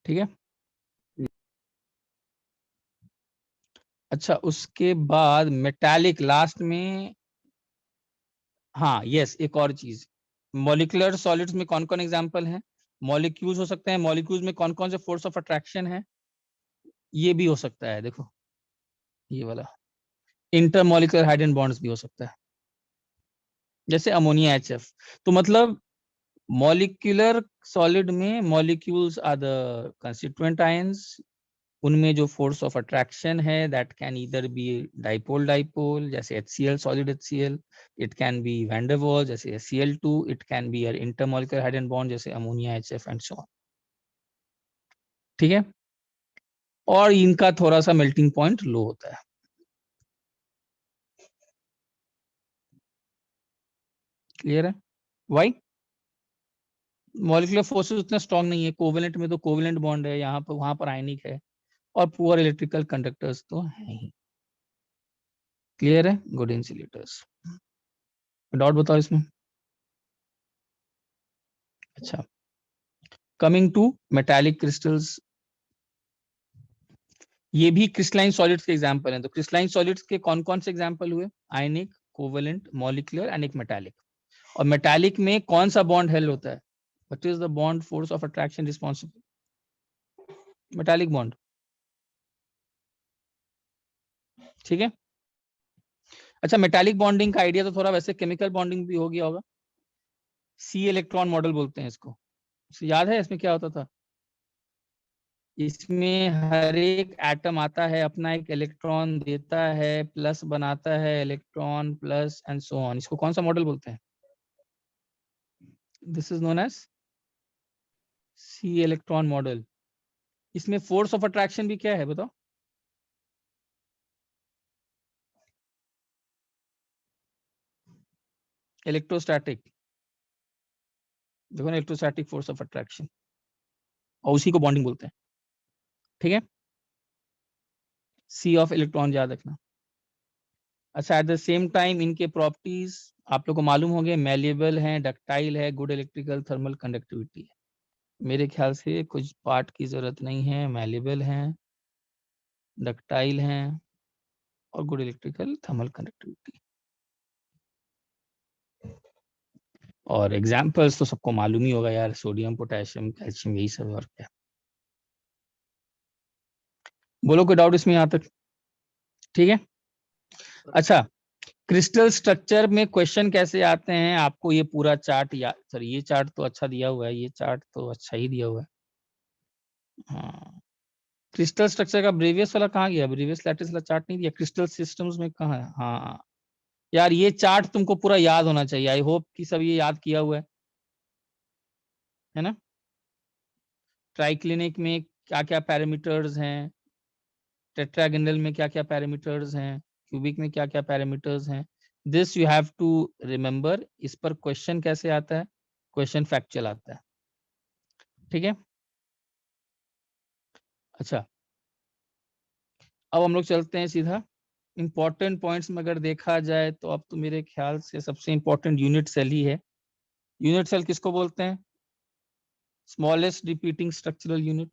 ठीक है। अच्छा, उसके बाद मेटालिक लास्ट में, हाँ यस, एक और चीज, मॉलिक्यूलर सॉलिड्स में कौन कौन एग्जांपल हैं? मॉलिक्यूल्स हो सकते हैं, मॉलिक्यूल्स में कौन कौन से फोर्स ऑफ अट्रैक्शन है, ये भी हो सकता है। देखो ये वाला इंटरमॉलिक्यूलर हाइड्रोजन बॉन्ड्स भी हो सकता है, जैसे अमोनिया HF। तो मतलब मॉलिक्यूलर सॉलिड में molecules are the constituent ions, उनमें जो फोर्स ऑफ अट्रैक्शन है that can either be dipole dipole जैसे HCl solid HCl, it can be van der Waals जैसे Cl2, it can be intermolecular hydrogen bond जैसे ammonia HF and so on. ठीक है, और इनका थोड़ा सा मेल्टिंग पॉइंट लो होता है। क्लियर है? वाई? मॉलिक्यूलर फोर्सेस उतना स्ट्रांग नहीं है, कोवेलेंट में तो कोवेलेंट बॉन्ड है, यहाँ पर वहां पर आयनिक है, और पुअर इलेक्ट्रिकल कंडक्टर्स तो है ही। क्लियर है? Good insulators. डाउट बताओ इसमें? अच्छा, कमिंग टू मेटालिक क्रिस्टल्स, ये भी क्रिस्टलाइन सॉलिड्स के एग्जांपल हैं। तो क्रिस्टलाइन सॉलिड्स के कौन कौन से एग्जांपल हुए? आयनिक, कोवेलेंट, मॉलिक्यूलर एंड एक मेटालिक। और मेटालिक में कौन सा बॉन्ड हेल्ड होता है? What is the bond force of attraction responsible? Metallic bond. ठीक है। अच्छा, मेटालिक बॉन्डिंग का आइडिया तो थोड़ा वैसे केमिकल बॉन्डिंग भी हो गया होगा। सी इलेक्ट्रॉन मॉडल बोलते हैं इसको, याद है इसमें क्या होता था? इसमें हर एक एटम आता है, अपना एक इलेक्ट्रॉन देता है, प्लस बनाता है, electron plus and so on. इसको कौन सा मॉडल बोलते हैं? This is known as sea electron model. इसमें फोर्स ऑफ अट्रैक्शन भी क्या है बताओ? इलेक्ट्रोस्टैटिक। देखो ना, इलेक्ट्रोस्टैटिक फोर्स ऑफ अट्रैक्शन, और उसी को बॉन्डिंग बोलते हैं। ठीक है, सी ऑफ इलेक्ट्रॉन याद रखना। अच्छा, एट द सेम टाइम इनके प्रॉपर्टीज आप लोग को मालूम होंगे, मेलिएबल है, डक्टाइल है, गुड इलेक्ट्रिकल थर्मल कंडक्टिविटी है। मेरे ख्याल से कुछ पार्ट की जरूरत नहीं है, मेलिएबल है, डक्टाइल है, और गुड इलेक्ट्रिकल थर्मल कंडक्टिविटी। और एग्जाम्पल्स तो सबको मालूम ही होगा यार, सोडियम, पोटेशियम, कैल्शियम, यही सब। और क्या बोलो, कोई डाउट इसमें यहाँ तक? ठीक है। अच्छा, क्रिस्टल स्ट्रक्चर में क्वेश्चन कैसे आते हैं? आपको ये पूरा चार्ट या सर ये चार्ट तो अच्छा दिया हुआ है, ये चार्ट तो अच्छा ही दिया हुआ है। हाँ, क्रिस्टल स्ट्रक्चर का ब्रेवियस वाला कहाँ गया? ब्रेवियस लैटिस वाला चार्ट नहीं दिया? क्रिस्टल सिस्टम्स में कहाँ है? हाँ यार, ये चार्ट तुमको पूरा याद होना चाहिए। आई होप कि सब ये याद किया हुआ है ना? ट्राइक्लिनिक में क्या क्या पैरामीटर्स हैं, टेट्रागोनल में क्या क्या पैरामीटर्स हैं, क्यूबिक में क्या क्या पैरामीटर्स हैं, this you have to remember. इस पर क्वेश्चन कैसे आता है? क्वेश्चन फैक्चुअल आता है। ठीक है। अच्छा, अब हम लोग चलते हैं सीधा इंपॉर्टेंट पॉइंट्स में। अगर देखा जाए तो अब तो मेरे ख्याल से सबसे इंपॉर्टेंट यूनिट सेल ही है। यूनिट सेल किसको बोलते हैं? Smallest repeating structural unit.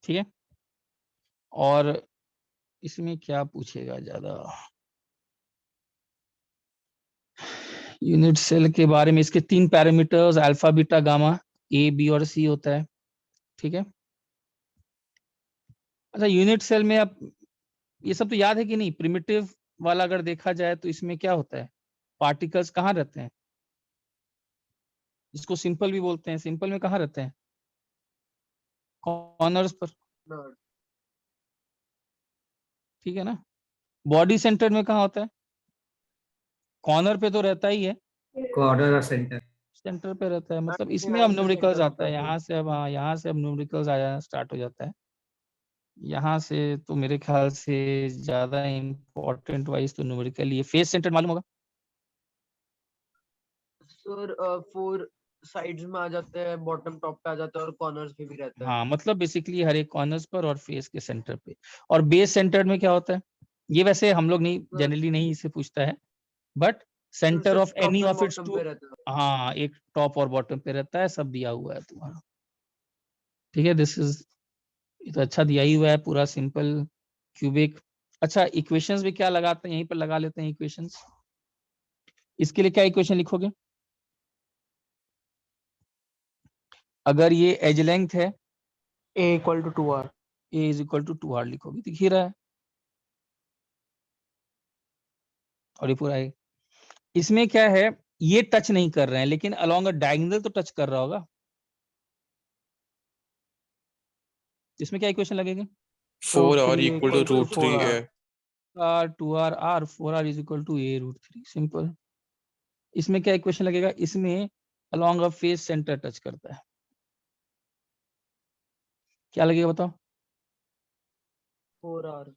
ठीक है। और इसमें क्या पूछेगा ज्यादा? यूनिट सेल के बारे में इसके 3 पैरामीटर्स अल्फा, बीटा, गामा, ए, बी और सी होता है। ठीक है। अच्छा, यूनिट सेल में अब ये सब तो याद है कि नहीं? प्रिमिटिव वाला अगर देखा जाए तो इसमें क्या होता है? पार्टिकल्स कहाँ रहते हैं? इसको सिंपल भी बोलते हैं। सिंपल में कहाँ रहते हैं? कॉर्नर्स पर। ठीक है ना? बॉडी सेंटर में कहाँ होता है? कॉर्नर पे तो रहता ही है, कॉर्नर और सेंटर। सेंटर पे रहता है। मतलब इसमें अब न्यूमेरिकल्स आता है, यहाँ से अब, हाँ यहाँ से अब न्यूमेरिकल्स आ जाना स्टार्ट हो जाता है। यहाँ से तो मेरे ख्याल से ज्यादा इम्पोर्टेंट वाइज तो न्यूमेरिकल, ये फेस सेंटर मालूम होगा। सर 4 साइड्स में आ जाते हैं, बॉटम टॉप पे आ जाते हैं, और कॉर्नर्स पे भी रहता है। हाँ, मतलब बेसिकली हर एक कॉर्नर्स पर और फेस के सेंटर पे। और बेस सेंटर में क्या होता है? ये वैसे हम लोग नहीं जनरली नहीं इसे पूछता है, but centre of top any end of its bottom to, पे रहता है। हाँ एक टॉप और बॉटम पे रहता है, सब दिया हुआ है तुम्हारा। ठीक है, दिस इज, ये तो अच्छा दिया ही हुआ है पूरा सिंपल क्यूबिक। अच्छा इक्वेशंस भी क्या लगाते हैं, यहीं पर लगा लेते हैं इक्वेशंस। इसके लिए क्या इक्वेशन लिखोगे? अगर ये एज लेंथ है A equal to 2R। A is equal to 2r लिखोगे, दिख ही रहा है। और ये पूरा है। इसमें क्या है, ये टच नहीं कर रहे हैं, लेकिन अलोंग अ डायगोनल तो टच कर रहा होगा। इसमें क्या इक्वेशन लगेगी? 4r √3 equal to equal to root 3 4R। है। r 2r r 4r is equal to a root 3, simple. इसमें क्या इक्वेशन लगेगा? इसमें along a face centre touch करता है, क्या लगेगा बताओ? 4R।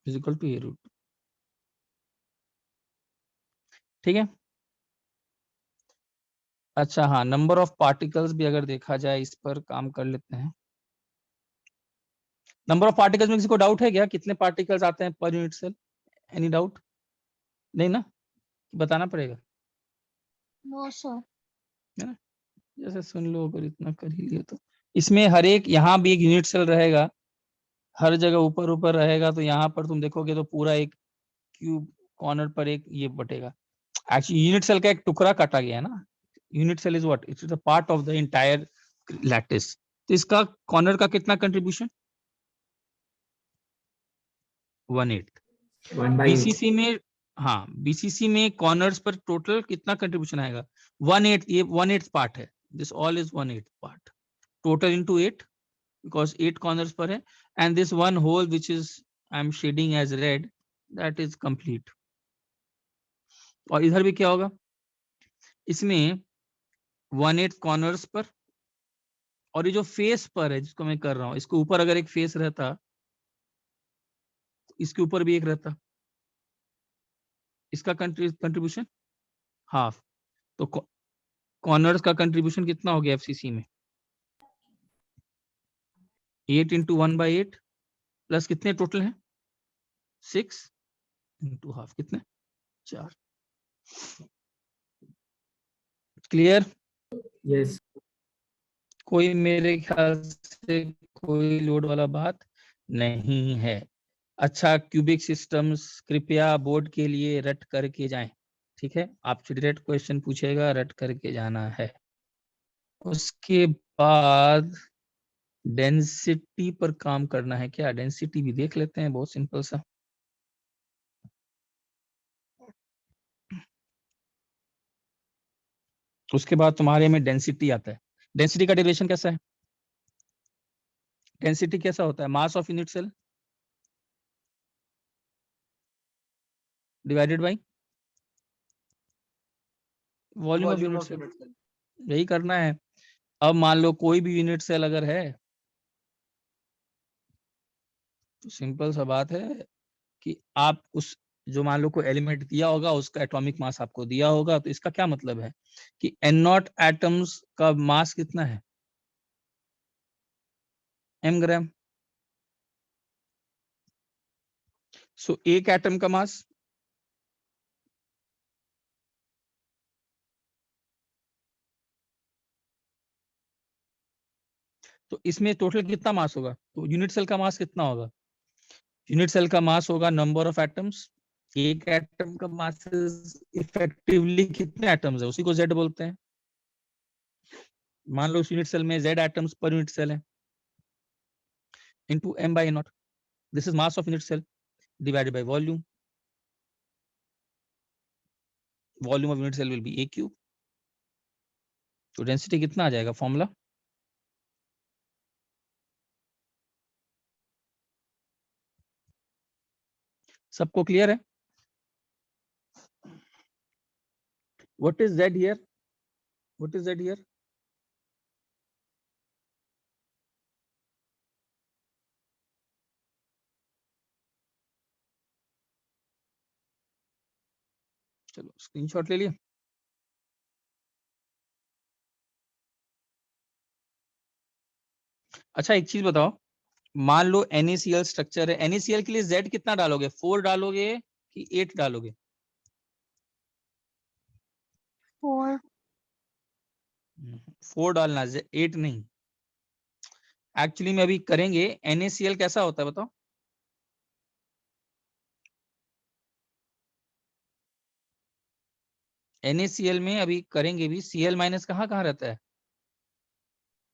Is equal to a root. ठीक है। अच्छा हाँ, नंबर ऑफ पार्टिकल्स भी अगर देखा जाए, इस पर काम कर लेते हैं। नंबर ऑफ पार्टिकल्स में किसी को डाउट है क्या, कितने पार्टिकल्स आते हैं पर यूनिट सेल? Any doubt? नहीं ना, बताना पड़ेगा। No sir. है ना, जैसे सुन लो, अगर इतना कर ही लिया तो। इसमें हर एक, यहाँ भी एक यूनिट सेल रहेगा, हर जगह ऊपर ऊपर रहेगा, तो यहाँ पर तुम देखोगे तो पूरा एक क्यूब कॉर्नर पर एक ये बटेगा। एक्चुअली यूनिट सेल का एक टुकड़ा काटा गया है ना। Unit cell is what, it's the part of the entire lattice. तो इसका कॉर्नर का कितना कंट्रीब्यूशन? 1/8। 1/8। बीसीसी में, हाँ बीसीसी में कॉर्नर्स पर टोटल कितना कंट्रीब्यूशन आएगा? 1/8, ये 1/8 पार्ट है, this all is 1/8 part, total into 8, because 8 corners per है, and this one hole which is I'm shading as red, that is complete। और इधर भी क्या होगा, इसमें 1/8 कॉर्नर्स पर, और ये जो फेस पर है जिसको मैं कर रहा हूं, इसके ऊपर अगर एक फेस रहता, इसके ऊपर भी एक रहता, इसका कंट्रीब्यूशन हाफ। तो कॉर्नर्स का कंट्रीब्यूशन कितना हो गया एफसीसी में? 8 इंटू 1/8 प्लस कितने टोटल हैं? 6 इंटू हाफ, कितने? 4। क्लियर? यस। कोई मेरे ख्याल से कोई लोड वाला बात नहीं है। अच्छा क्यूबिक सिस्टम्स कृपया बोर्ड के लिए रट करके जाएं। ठीक है, आपसे डायरेक्ट क्वेश्चन पूछेगा, रट करके जाना है। उसके बाद डेंसिटी पर काम करना है। क्या डेंसिटी भी देख लेते हैं, बहुत सिंपल सा। उसके बाद तुम्हारे में डेंसिटी आता है। डेंसिटी का डेरिवेशन कैसा है? डेंसिटी कैसा होता है? Mass of unit cell divided by volume of unit cell, यही करना है। अब मान लो कोई भी यूनिट सेल अगर है, तो सिंपल सा बात है कि आप उस, जो मान लो कोई एलिमेंट दिया होगा, उसका एटॉमिक मास आपको दिया होगा, तो इसका क्या मतलब है कि n0 एटम्स का मास कितना है? m ग्राम। सो एक एटम का मास, तो इसमें टोटल कितना मास होगा? तो यूनिट सेल का मास कितना होगा? यूनिट सेल का मास होगा नंबर ऑफ एटम्स। एक एटम का मास इफेक्टिवली कितने एटम्स है, उसी को Z बोलते हैं। मान लो उस यूनिट सेल में Z atoms per unit cell है, into m/n0, this is mass of unit cell divided by volume. Volume of unit cell will be a cube. तो डेंसिटी कितना आ जाएगा फॉर्मूला? सबको क्लियर है? What is Z here? What is Z here? चलो screenshot ले लिया। अच्छा एक चीज बताओ, मान लो NaCl स्ट्रक्चर है, NaCl के लिए Z कितना डालोगे? 4 डालोगे कि 8 डालोगे? 4 डालना, 8 नहीं। एक्चुअली में अभी करेंगे, NaCl कैसा होता है बताओ? NaCl में अभी करेंगे भी, Cl माइनस कहाँ कहाँ रहता है?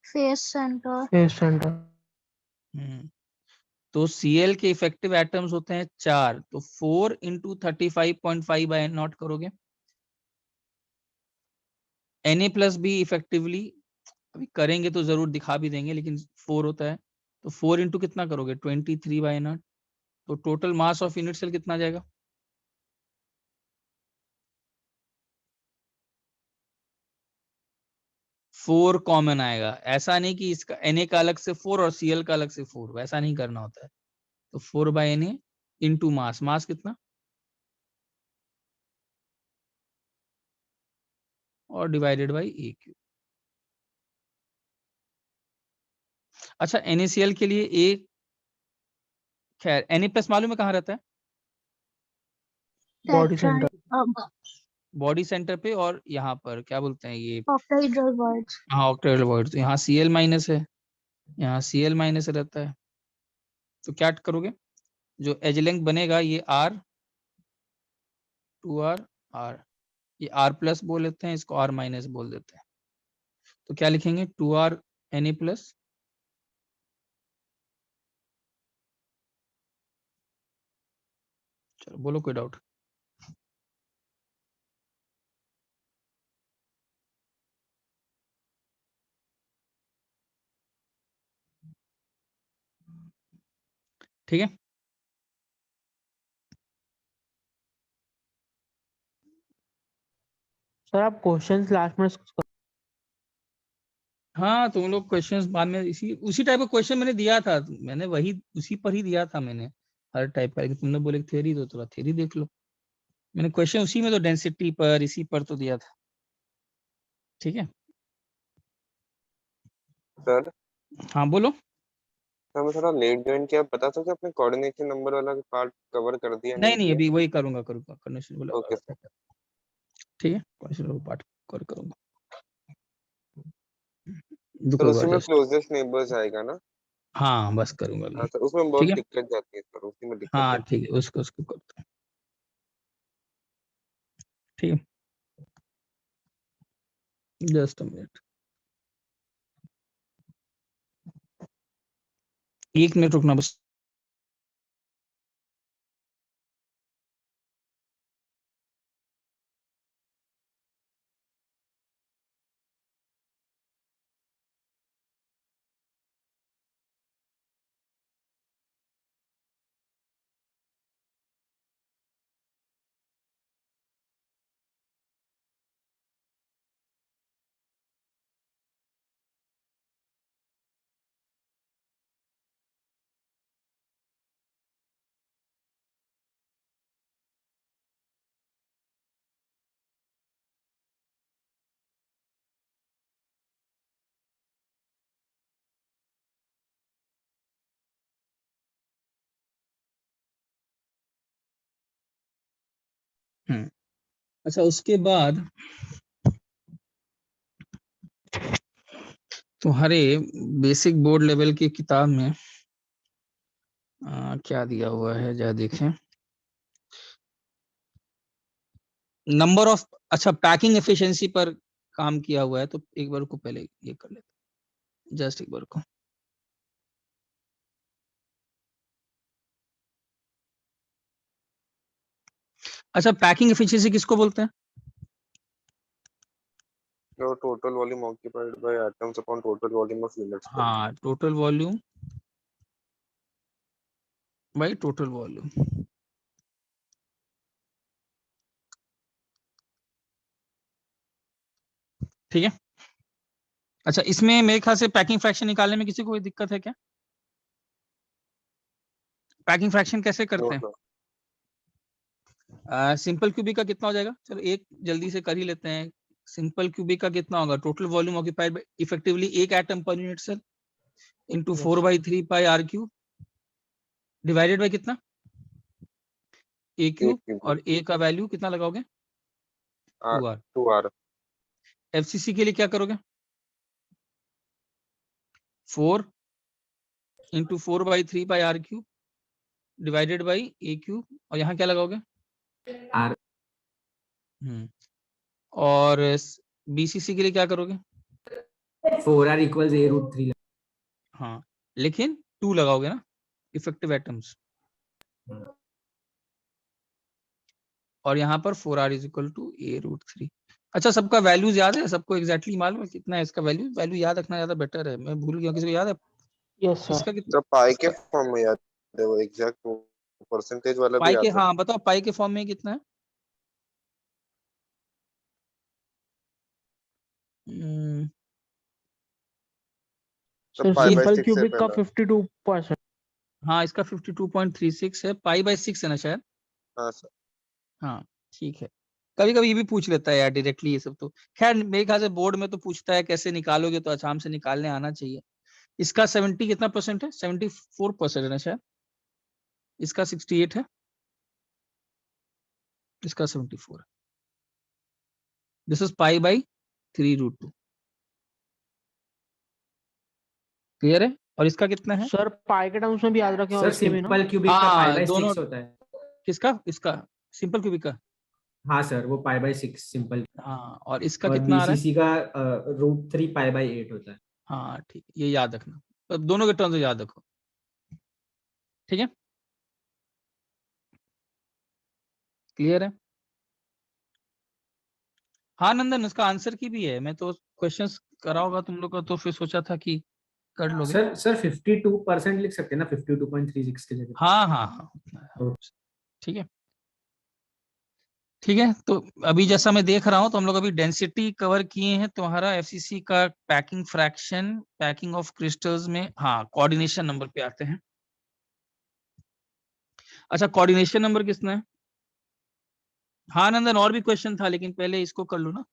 Face centre. Face centre. तो Cl के इफेक्टिव एटम्स होते हैं 4, तो 4 इंटू 35.5 बाय नॉट करोगे। Na प्लस भी इफेक्टिवली अभी करेंगे तो जरूर दिखा भी देंगे, लेकिन 4 होता है, तो 4 इंटू कितना करोगे? 23 बाय नॉट। तो total mass of unit cell कितना जाएगा? 4 कॉमन आएगा। ऐसा नहीं कि इसका Na का अलग से 4 और Cl का अलग से 4, वैसा नहीं करना होता है। तो 4 बाय Na इंटू मास, मास कितना और डिवाइडेड बाई AQ। अच्छा, NaCl के लिए एक, खैर Na प्लस मालूम है कहाँ रहता है? Body centre. बॉडी सेंटर पे, और यहाँ पर क्या बोलते हैं ये, ऑक्टाहेड्रल बॉन्ड्स। हाँ ऑक्टेहेड्रल बॉन्ड। तो यहाँ Cl माइनस है, यहाँ Cl माइनस रहता है। तो क्या करोगे? जो एज लेंथ बनेगा ये R 2R R, ये R प्लस बोल देते हैं, इसको R माइनस बोल देते हैं। तो क्या लिखेंगे? 2R Na प्लस, चलो बोलो कोई डाउट? ठीक है। सर आप क्वेश्चंस लास्ट में हाँ, तुम लोग क्वेश्चंस बाद में, उसी टाइप का क्वेश्चन मैंने दिया था, मैंने वही उसी पर ही दिया था मैंने, हर टाइप का। तुमने बोले थ्योरी, तो थोड़ा थ्योरी देख लो। मैंने क्वेश्चन उसी में तो डेंसिटी पर, इसी पर तो दिया था। ठीक है, सर हाँ बोलो। मैं थोड़ा लेट ज्वाइन किया, पता था कि अपने कोऑर्डिनेशन नंबर वाला पार्ट कवर कर दिया नहीं नहीं नहीं, किया। अभी वही करूंगा करूंगा करने से बोला। Okay sir. ठीक है, कौन पार्ट कर करूंगा, सर रुको उसी में जस्ट। क्लोजेस्ट नेबर्स आएगा ना? हाँ बस करूंगा हाँ अभी। सर, उसमें ठीक बहुत है, दिक्कत जाती है सर, उसी में दिक्कत हाँ जाती ठीक है, उसको उसको करता हूँ। ठीक है, जस्ट अ मिनट, 1 मिनट रुकना बस। अच्छा, उसके बाद तुम्हारे बेसिक बोर्ड लेवल की किताब में क्या दिया हुआ है, जरा देखें। नंबर ऑफ, अच्छा पैकिंग एफिशिएंसी पर काम किया हुआ है, तो एक बार को पहले ये कर लेते, जस्ट एक बार को। अच्छा, पैकिंग एफिशिएंसी किसको बोलते हैं? है। Total volume occupied by atoms upon total volume of units. हाँ, total volume by total volume. ठीक है। अच्छा, इसमें मेरे ख्याल से पैकिंग फ्रैक्शन निकालने में किसी को कोई दिक्कत है क्या? पैकिंग फ्रैक्शन कैसे नो करते हैं? सर। सिंपल क्यूबिक का कितना हो जाएगा? चलो एक जल्दी से कर ही लेते हैं। सिंपल क्यूबिक का कितना होगा? टोटल वॉल्यूम ऑक्यूपाइड इफेक्टिवली एक एटम पर unit cell into 4/3 pi r cube divided by कितना? ए क्यूब, और ए का वैल्यू कितना लगाओगे? 2R। 2R। एफसीसी के लिए क्या करोगे? 4 into 4/3 pi r cube divided by a cube, और यहाँ क्या लगाओगे? R और बीसीसी के लिए क्या करोगे? 4R equals A√3. हाँ, लेकिन 2 लगाओगे ना, इफेक्टिव एटम्स, और यहाँ पर 4R is equal to A√3। अच्छा, सबका वैल्यूज याद है? सबको एग्जैक्टली मालूम है कितना है इसका वैल्यू? वैल्यू याद रखना ज्यादा बेटर है, मैं भूल गया, किसी को याद है यस सर। इसका कितना? तो पाई के इसका फॉर्म में याद है वो एग्जैक्ट परसेंटेज वाला भी पाई के, याद है। हाँ बताओ पाई के फॉर्म में कितना है? तो सर पाई बाय सिंपल 6 है क्यूबिक का पहला। 52%। हाँ, इसका 52.36 है, पाई/6 है ना शायद। हाँ सर। हाँ ठीक है, कभी कभी ये भी पूछ लेता है यार डायरेक्टली ये सब, तो खैर मेरे ख्याल से बोर्ड में तो पूछता है कैसे निकालोगे, तो आसाम से निकालने आना चाहिए। इसका 70 कितना परसेंट है? 74% है ना शायद। इसका 68 है, इसका 74 है। This is π/3√2। क्लियर है? और इसका कितना है? सर पाई के टर्म्स में भी याद रखें और सर इसके भी ना। सिंपल क्यूबिक का हाँ पाई बाय दोनों, 6 होता है। किसका? इसका सिंपल क्यूबिक का। हाँ सर, वो पाई बाय 6 सिंपल। हाँ, और इसका और कितना आ रहा है? बीसीसी का √3 पाई बाय 8 होता है। हाँ ठीक है, ये याद रखना, तो दोनों के टर्म्स याद रखो, ठीक है? क्लियर है? हाँ नंदन, उसका आंसर की भी है, मैं तो क्वेश्चंस करा होगा तुम लोग का, तो फिर सोचा था कि कर लोगे। सर 52% लिख सकते हैं ना, 52.36 के जगह। हाँ हाँ हाँ, ठीक है। ठीक है, तो अभी जैसा मैं देख रहा हूँ, तो हम लोग अभी डेंसिटी कवर किए हैं, तुम्हारा एफसीसी का packing fraction, packing of crystals में, हाँ कोऑर्डिनेशन नंबर पे आते हैं। अच्छा, कोऑर्डिनेशन नंबर कितना है? हाँ नंदन, और भी क्वेश्चन था, लेकिन पहले इसको कर लो ना।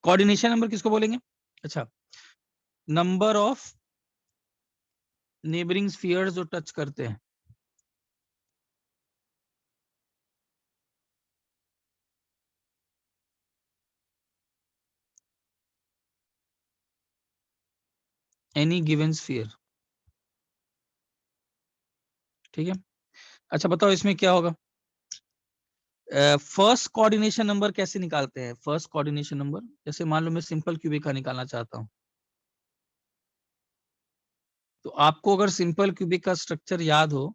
कोऑर्डिनेशन नंबर किसको बोलेंगे? अच्छा, नंबर ऑफ नेबरिंग स्फीयर्स जो टच करते हैं। एनी गिवन स्फीयर, ठीक है। अच्छा बताओ इसमें क्या होगा? फर्स्ट कोऑर्डिनेशन नंबर कैसे निकालते हैं? फर्स्ट कोऑर्डिनेशन नंबर, जैसे मान लो मैं सिंपल क्यूबिक का निकालना चाहता हूं, तो आपको अगर सिंपल क्यूबिक का स्ट्रक्चर याद हो,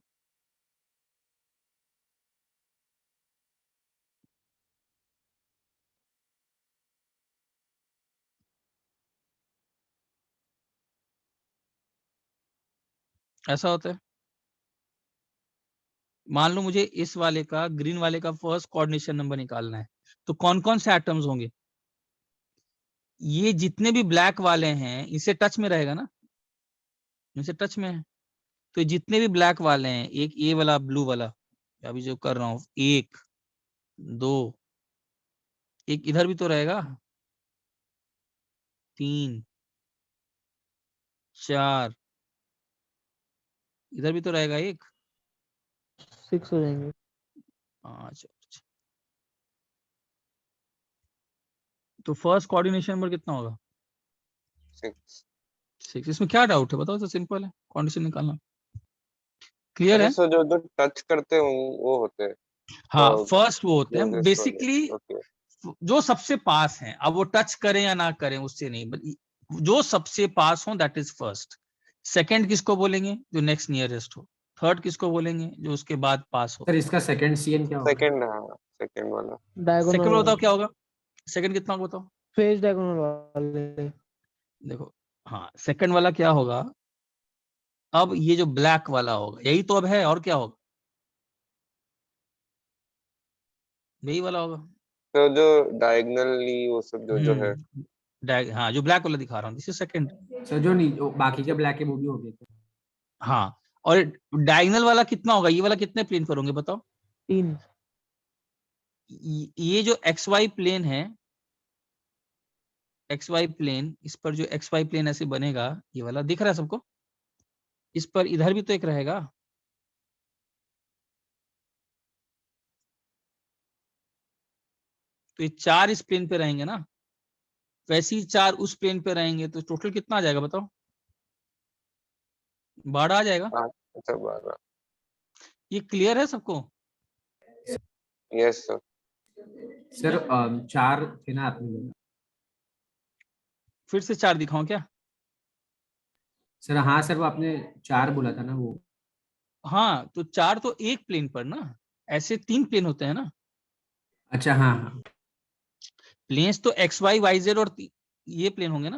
ऐसा होता है। मान लो मुझे इस वाले का, ग्रीन वाले का फर्स्ट कोऑर्डिनेशन नंबर निकालना है, तो कौन कौन से एटम्स होंगे? ये जितने भी ब्लैक वाले हैं इनसे टच में रहेगा ना, इनसे टच में है, तो जितने भी ब्लैक वाले हैं, एक ए वाला ब्लू वाला, अभी जो कर रहा हूं, 1 2, एक इधर भी तो रहेगा, 3 4, इधर भी तो रहेगा एक, 6 हो जाएंगे। 5। तो फर्स्ट कोऑर्डिनेशन नंबर कितना होगा? 6। 6। इसमें क्या डाउट है बताओ, तो सिंपल है कोऑर्डिनेशन निकालना। क्लियर अच्छा है? सर, जो जो टच करते हैं वो होते हैं। हाँ, फर्स्ट वो होते हैं क्लोजेस्ट वाले। Basically, okay. जो सबसे पास हैं, अब वो टच करें या ना करें उससे नहीं, जो सबसे पास हो दैट इज फर्स्ट। सेकंड किसको बोलेंगे? जो नेक्स्ट नियरेस्ट हो। थर्ड किसको बोलेंगे? जो उसके बाद पास हो। सर इसका सेकंड सीएन क्या होगा? सेकंड, हाँ सेकंड वाला। सेकंड में बताओ डायगोनल, क्या होगा? सेकंड कितना होगा बताओ? फेज डायगोनल वाले। देखो, हाँ सेकंड वाला क्या होगा? अब ये जो ब्लैक वाला होगा, यही तो अब है, और क्या होगा? यही वाला होगा। तो जो डायगनली वो सब जो जो है। हाँ, जो ब्लैक वाला दिखा रहा हूँ, दिस इज सेकंड। सर जो नहीं, बाकी के ब्लैक है वो भी हो गए थे। हाँ, और डायगोनल वाला कितना होगा? ये वाला कितने प्लेन पर होंगे बताओ? 3। ये जो एक्स वाई प्लेन है, एक्स वाई प्लेन, इस पर जो एक्स वाई प्लेन ऐसे बनेगा, ये वाला दिख रहा है सबको? इस पर इधर भी तो एक रहेगा, तो ये 4 इस प्लेन पे रहेंगे ना, वैसे ही 4 उस प्लेन पे रहेंगे, तो टोटल कितना आ जाएगा बताओ? 12 आ जाएगा। अच्छा 12। ये क्लियर है सबको? Yes sir. सर 4 थे ना आपने बोला? फिर से 4 दिखाऊं क्या? सर हाँ सर, वो आपने 4 बोला था ना वो। हाँ, तो 4 तो एक प्लेन पर ना, ऐसे 3 प्लेन होते हैं ना। अच्छा हाँ हाँ। प्लेन्स तो एक्स वाई वाई जेड और ये प्लेन होंगे ना,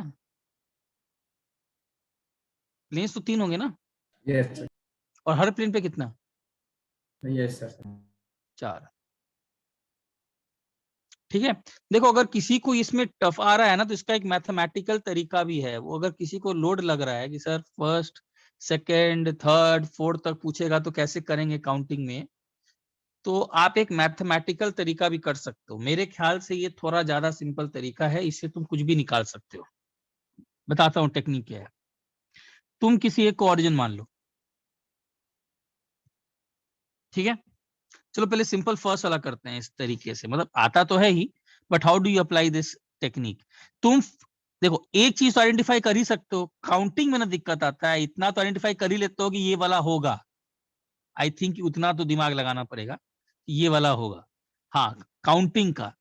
प्लेन्स तो 3 होंगे ना, यस सर। और हर प्लेन पे कितना? Yes sir. 4। ठीक है। देखो, अगर किसी को इसमें टफ आ रहा है ना, तो इसका एक मैथमेटिकल तरीका भी है। वो अगर किसी को लोड लग रहा है कि sir first second third fourth तक पूछेगा तो कैसे करेंगे काउंटिंग में, तो आप एक मैथमेटिकल तरीका भी कर सकते हो। मेरे ख्याल से ये थोड़ा ज्यादा सिंपल तरीका है, इससे तुम कुछ भी निकाल सकते हो। बताता हूँ टेक्निक क्या है। तुम किसी एक को ऑरिजिन मान लो, ठीक है। चलो पहले सिंपल फर्स्ट वाला करते हैं इस तरीके से, मतलब आता तो है ही, but how do you apply this technique. तुम देखो, एक चीज तो आइडेंटिफाई कर ही सकते हो, काउंटिंग में ना दिक्कत आता है, इतना तो आइडेंटिफाई कर ही लेते हो कि ये वाला होगा। आई थिंक उतना तो दिमाग लगाना पड़ेगा कि ये वाला होगा। हाँ, काउंटिंग का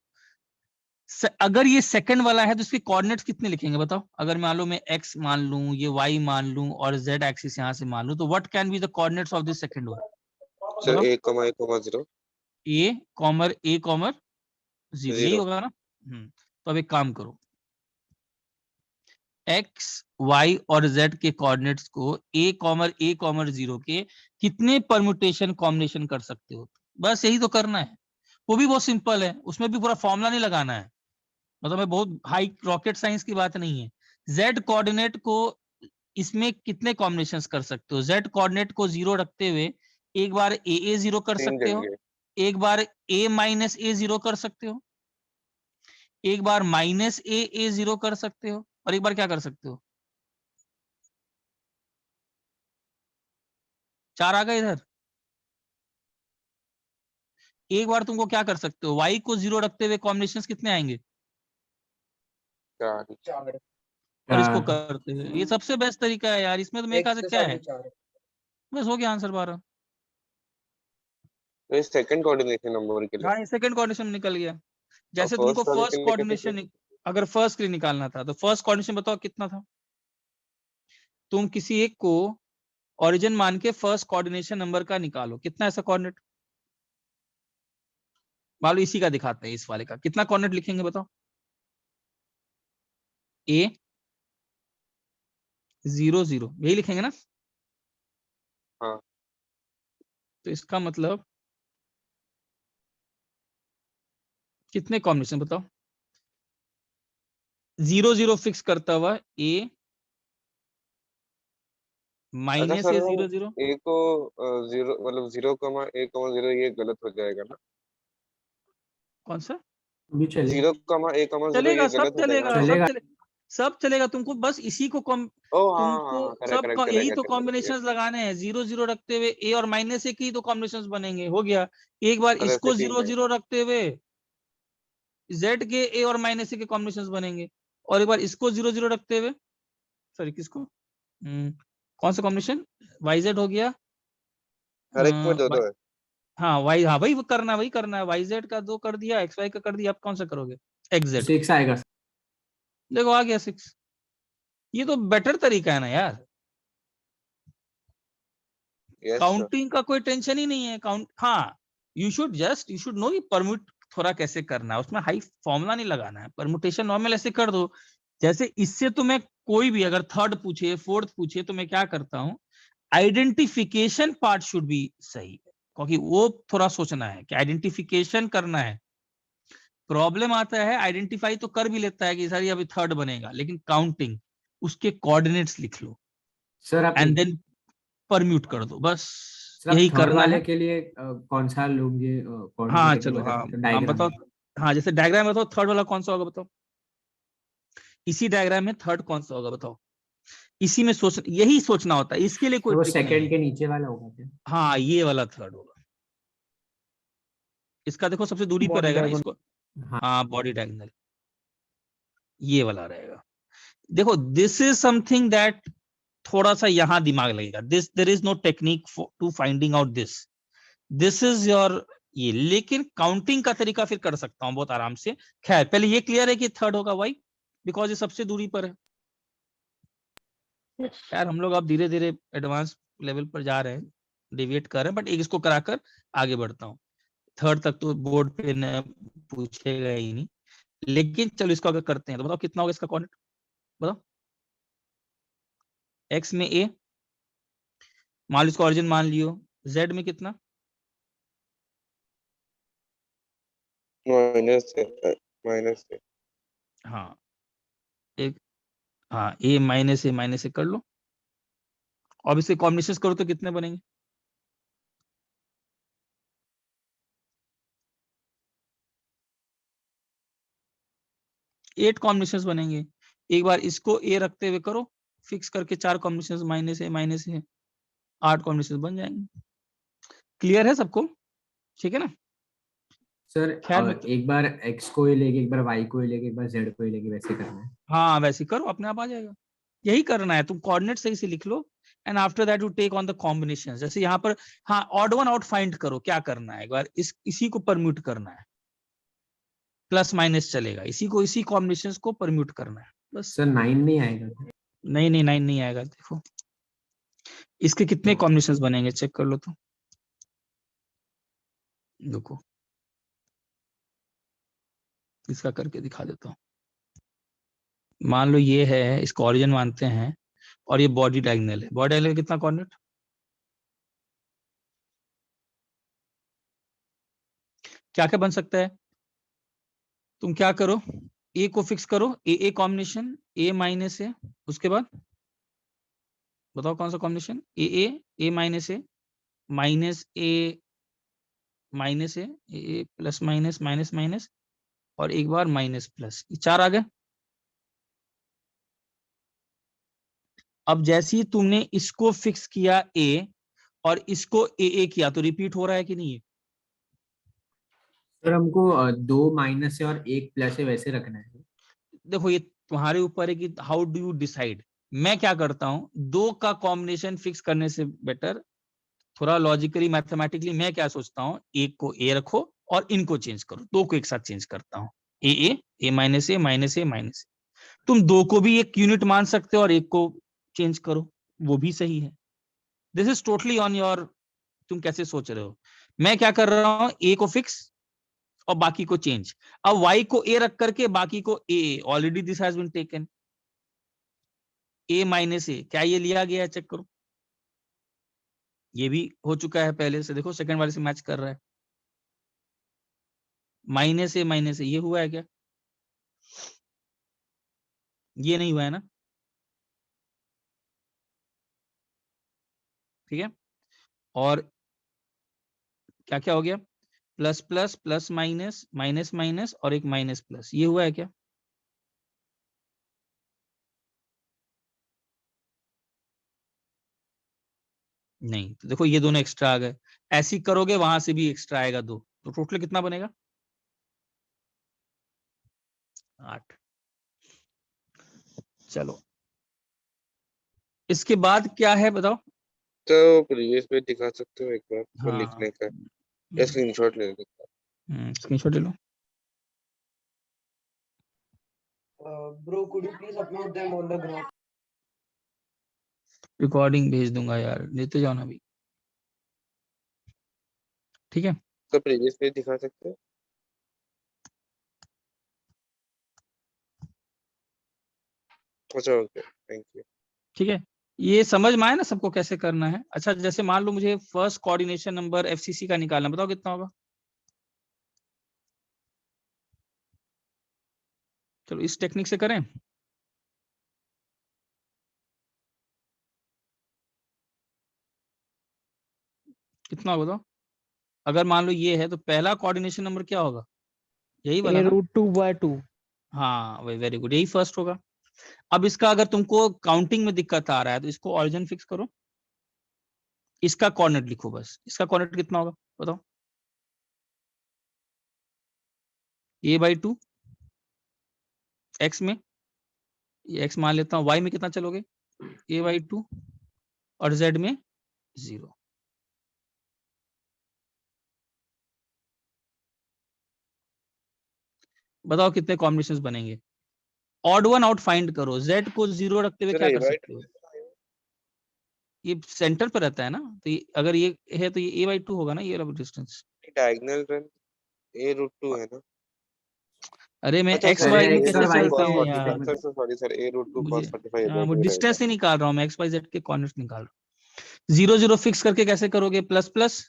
अगर ये सेकंड वाला है तो इसके कोऑर्डिनेट्स कितने लिखेंगे बताओ? अगर मान लो मैं x मान लूं, ये y मान लूं और z एक्सिस यहां से मान लूं, तो what can be the coordinates of this second one? Sir बताओ। a,0 a, 0 यही 0। होगा ना। तो अब एक काम करो, x y और z के कोऑर्डिनेट्स को a, 0 के कितने परम्यूटेशन कॉम्बिनेशन कर सकते हो? बस यही तो करना है। वो भी बहुत सिंपल है, उसमें भी पूरा फॉर्मूला नहीं लगाना है, मतलब मैं बहुत हाई रॉकेट साइंस की बात नहीं है। z कोऑर्डिनेट को इसमें कितने कॉम्बिनेशंस कर सकते हो? z कोऑर्डिनेट को 0 रखते हुए एक बार a 0 कर 3 सकते हो, जगह। एक बार a माइनस a 0 कर सकते हो, एक बार माइनस a 0 कर सकते हो, और एक बार क्या कर सकते हो? 4 आ गए इधर। एक बार तुमको क्या कर सकते हो, y को 0 रखते हुए कॉम्बिनेशंस कितने आएंगे? 4। और इसको 4। करते हुए, ये सबसे बेस्ट तरीका है यार, इसमें तो मेरे ख्याल से क्या है, 4 बस हो गया आंसर 12। तो इस सेकंड कोऑर्डिनेशन नंबर के लिए हाँ, सेकंड कोऑर्डिनेशन निकल गया। और जैसे तुमको फर्स्ट वाले के फर्स्ट लिए कैसे किया? कोऑर्डिनेशन, अगर फर्स्ट के लिए निकालना था तो फर्स्ट कोऑर्डिनेशन बताओ कितना था? तुम किसी एक को ओरिजिन मान के फर्स्ट कोऑर्डिनेशन नंबर का निकालो, कितना ऐसा कोऑर्डिनेट? मान लो इसी का दिखाते हैं, इस वाले का कितना कोऑर्डिनेट लिखेंगे बताओ? a 0 0 यही लिखेंगे ना। हाँ। तो इसका मतलब कितने कॉम्बिनेशन बताओ? 0 0 फिक्स करता हुआ a अच्छा माइनस सर, ए हम 0 0। a को 0 मतलब 0,a,0 ये गलत हो जाएगा ना? कौन सा? भी चलेगा। 0,a,0 चलेगा, ये सब गलत हो जाएगा चलेगा, ना? चलेगा। सब चलेगा। तुमको बस इसी को ओ हाँ तुमको हाँ, करेक्ट सब करेक्ट, यही चलेगा तो चलेगा। Combinations yes. लगाने हैं। 0 0 रखते हुए ए और माइनस ए की तो कॉम्बिनेशंस बनेंगे, हो गया। एक बार और ऐसे इसको 3 0 है। 0 रखते हुए जेड के ए और माइनस ए के कॉम्बिनेशंस बनेंगे, और एक बार इसको 0 0 रखते हुए, सॉरी किसको, कौन सा कॉम्बिनेशन, वाई जेड हो गया। हर एक में 2 है। हाँ वाई, हाँ वही करना है, वाई जेड का 2 कर दिया, एक्स वाई का कर दिया, अब कौन सा करोगे? X Z. 6 आएगा। देखो आ गया 6। ये तो बेटर तरीका है ना यार, यस सर। काउंटिंग का कोई टेंशन ही नहीं है। काउंट, हाँ, यू शुड नो परम्यूट थोड़ा कैसे करना है, उसमें हाई फॉर्मूला नहीं लगाना है, परम्यूटेशन नॉर्मल ऐसे कर दो। जैसे इससे तो मैं कोई भी अगर थर्ड पूछे फोर्थ पूछे तो मैं क्या करता हूँ, आइडेंटिफिकेशन पार्ट शुड बी सही, क्योंकि वो थोड़ा सोचना है कि आइडेंटिफिकेशन करना है। प्रॉब्लम आता है, आइडेंटिफाई तो कर भी लेता है कि सर ये अभी थर्ड बनेगा, लेकिन काउंटिंग उसके कोऑर्डिनेट्स लिख लो सर आप एंड देन परम्यूट कर दो, बस सर आप यही थर्ड करना वाले है। के लिए कौन सा लोगे हाँ कोऑर्डिनेट चलो, बता हाँ सकते हो? आप डायग्राम। बताओ। हाँ, जैसे डायग्राम बताओ, थर्ड वाला कौन सा होगा बताओ? इसी डायग्राम में थर्ड कौन सा होगा बताओ? इसी में यही सोचना होता है, इसके लिए तो कोई वो ट्रिक नहीं सेकंड है। के नीचे वाला होगा क्या? हाँ, ये वाला थर्ड होगा। इसका देखो सबसे दूरी पे बॉडी रहेगा ना, डायगोनल। इसको हाँ बॉडी डायगोनल ये वाला रहेगा। देखो दिस इज समथिंग दैट थोड़ा सा यहाँ दिमाग लगेगा, this there is no technique to finding out this is your ये, लेकिन काउंटिंग का तरीका फिर कर सकता हूँ बहुत आराम से। खैर पहले ये क्लियर है कि थर्ड होगा, वाई बिकॉज ये सबसे दूरी पर है। Yes. यार हम लोग अब धीरे धीरे एडवांस लेवल पर जा रहे हैं, डेविएट कर रहे हैं, बट एक इसको कराकर आगे बढ़ता हूँ। थर्ड तक तो बोर्ड पे न पूछेगा ही नहीं, लेकिन चलो इसको अगर करते हैं तो बताओ कितना होगा इसका कोऑर्डिनेट, बताओ। एक्स में ए, मान लो इसका ऑरिजिन मान लियो, जेड में कितना, माइनस से हाँ एक, हाँ ए माइनस ए कर लो। अब इसे कॉम्बिनेशन करो तो कितने बनेंगे, 8 कॉम्बिनेशन बनेंगे। एक बार इसको ए रखते हुए करो, फिक्स करके 4 कॉम्बिनेशन माइनस ए 8 कॉम्बिनेशन बन जाएंगे। क्लियर है सबको, ठीक है ना। सर खैर एक बार x को ही लेके, एक बार y को ही लेके, एक बार z को ही लेके वैसे करना है। हाँ वैसे करो, अपने आप आ जाएगा। यही करना है, तुम कोऑर्डिनेट सही से लिख लो and after that you take on the combination. जैसे यहाँ पर हाँ ऑड वन आउट फाइंड करो, क्या करना है, एक बार इसी को परम्यूट करना है, प्लस माइनस चलेगा, इसी कॉम्बिनेशन को परम्यूट करना है बस। सर 9 नहीं आएगा क्या? नहीं 9 नहीं आएगा। देखो इसके कितने कॉम्बिनेशन बनेंगे चेक कर लो तो, देखो इसका करके दिखा देता हूँ। मान लो ये है, इसको ऑरिजिन मानते हैं और ये बॉडी डायगोनल है, बॉडी डायगोनल कितना कोऑर्डिनेट, क्या क्या बन सकता है, तुम क्या करो, ए को फिक्स करो, ए कॉम्बिनेशन ए माइनस ए, उसके बाद बताओ कौन सा कॉम्बिनेशन, ए माइनस ए प्लस माइनस माइनस माइनस और एक बार माइनस प्लस, ये 4 आ गए। अब जैसे ही तुमने इसको फिक्स किया ए और इसको ए किया तो रिपीट हो रहा है कि नहीं है, सर हमको 2 माइनस है और 1 प्लस है वैसे रखना है। देखो ये तुम्हारे ऊपर है कि हाउ डू यू डिसाइड। मैं क्या करता हूं, 2 का कॉम्बिनेशन फिक्स करने से बेटर थोड़ा लॉजिकली मैथमेटिकली मैं क्या सोचता हूँ, एक को ए रखो और इनको चेंज करो, 2 को एक साथ चेंज करता हूँ, ए माइनस ए। तुम 2 को भी एक यूनिट मान सकते हो और एक को चेंज करो, वो भी सही है। This is totally on your, तुम कैसे सोच रहे हो। मैं क्या कर रहा हूं, ए को फिक्स और बाकी को चेंज। अब y को a रख करके बाकी को a, already this has been taken, a minus a, क्या ये लिया गया है चेक करो, ये भी हो चुका है पहले से, देखो सेकंड वाले से मैच कर रहा है, माइनस ए ये हुआ है क्या, ये नहीं हुआ है ना, ठीक है। और क्या क्या हो गया, plus plus plus minus minus minus और एक माइनस प्लस, ये हुआ है क्या, नहीं। तो देखो ये दोनों एक्स्ट्रा आ गए, ऐसी करोगे वहां से भी एक्स्ट्रा आएगा 2, तो टोटल कितना बनेगा 8। चलो इसके बाद क्या है बताओ। तो प्रीवियस पेज दिखा सकते हो एक बार, वो हाँ लिखने का या स्क्रीनशॉट ले लेते स्क्रीनशॉट ले लो। Bro, could you please upload them on the group? Recording भेज दूंगा यार, लेते जाओ ना अभी, ठीक है। तो प्रीवियस पेज दिखा सकते हो। अच्छा ओके थैंक यू। ठीक है ये समझ में आया ना सबको कैसे करना है। अच्छा जैसे मान लो मुझे फर्स्ट कोऑर्डिनेशन नंबर एफसीसी का निकालना, बताओ कितना होगा, चलो इस टेक्निक से करें। कितना होगा बताओ, अगर मान लो ये है तो पहला कोऑर्डिनेशन नंबर क्या होगा, यही वाला A ना, root 2 by 2. हाँ वही, वेरी गुड, यही फर्स्ट होगा। अब इसका अगर तुमको काउंटिंग में दिक्कत आ रहा है तो इसको ऑरिजिन फिक्स करो, इसका कोऑर्डिनेट लिखो बस, इसका कोऑर्डिनेट कितना होगा बताओ, a/2 x में, ये x मान लेता हूँ, y में कितना चलोगे a/2 और z में 0। बताओ कितने कॉम्बिनेशंस बनेंगे। ऑड वन आउट फाइंड करो, z को 0 रखते हुए सर क्या कर a/2 सकते हो, ये सेंटर पे रहता है ना, तो अगर ये है तो ये a/2 होगा ना, ये वाला डिस्टेंस। डायगोनल रन a√2 है ना। अरे मैं अच्छा एक्स सर अरे वाई में x कैसे और y चलते को हैं कितने यार, सर सॉरी सर a√2 मुझे cos 45 वो a/2 रहेगा। डिस्टेंस ही निकाल रहा हूँ मैं, एक्स वाई जेड के कॉर्डिनेट्स निकाल रहा हूँ। 0 फिक्स करके कैसे करोगे, प्लस प्लस,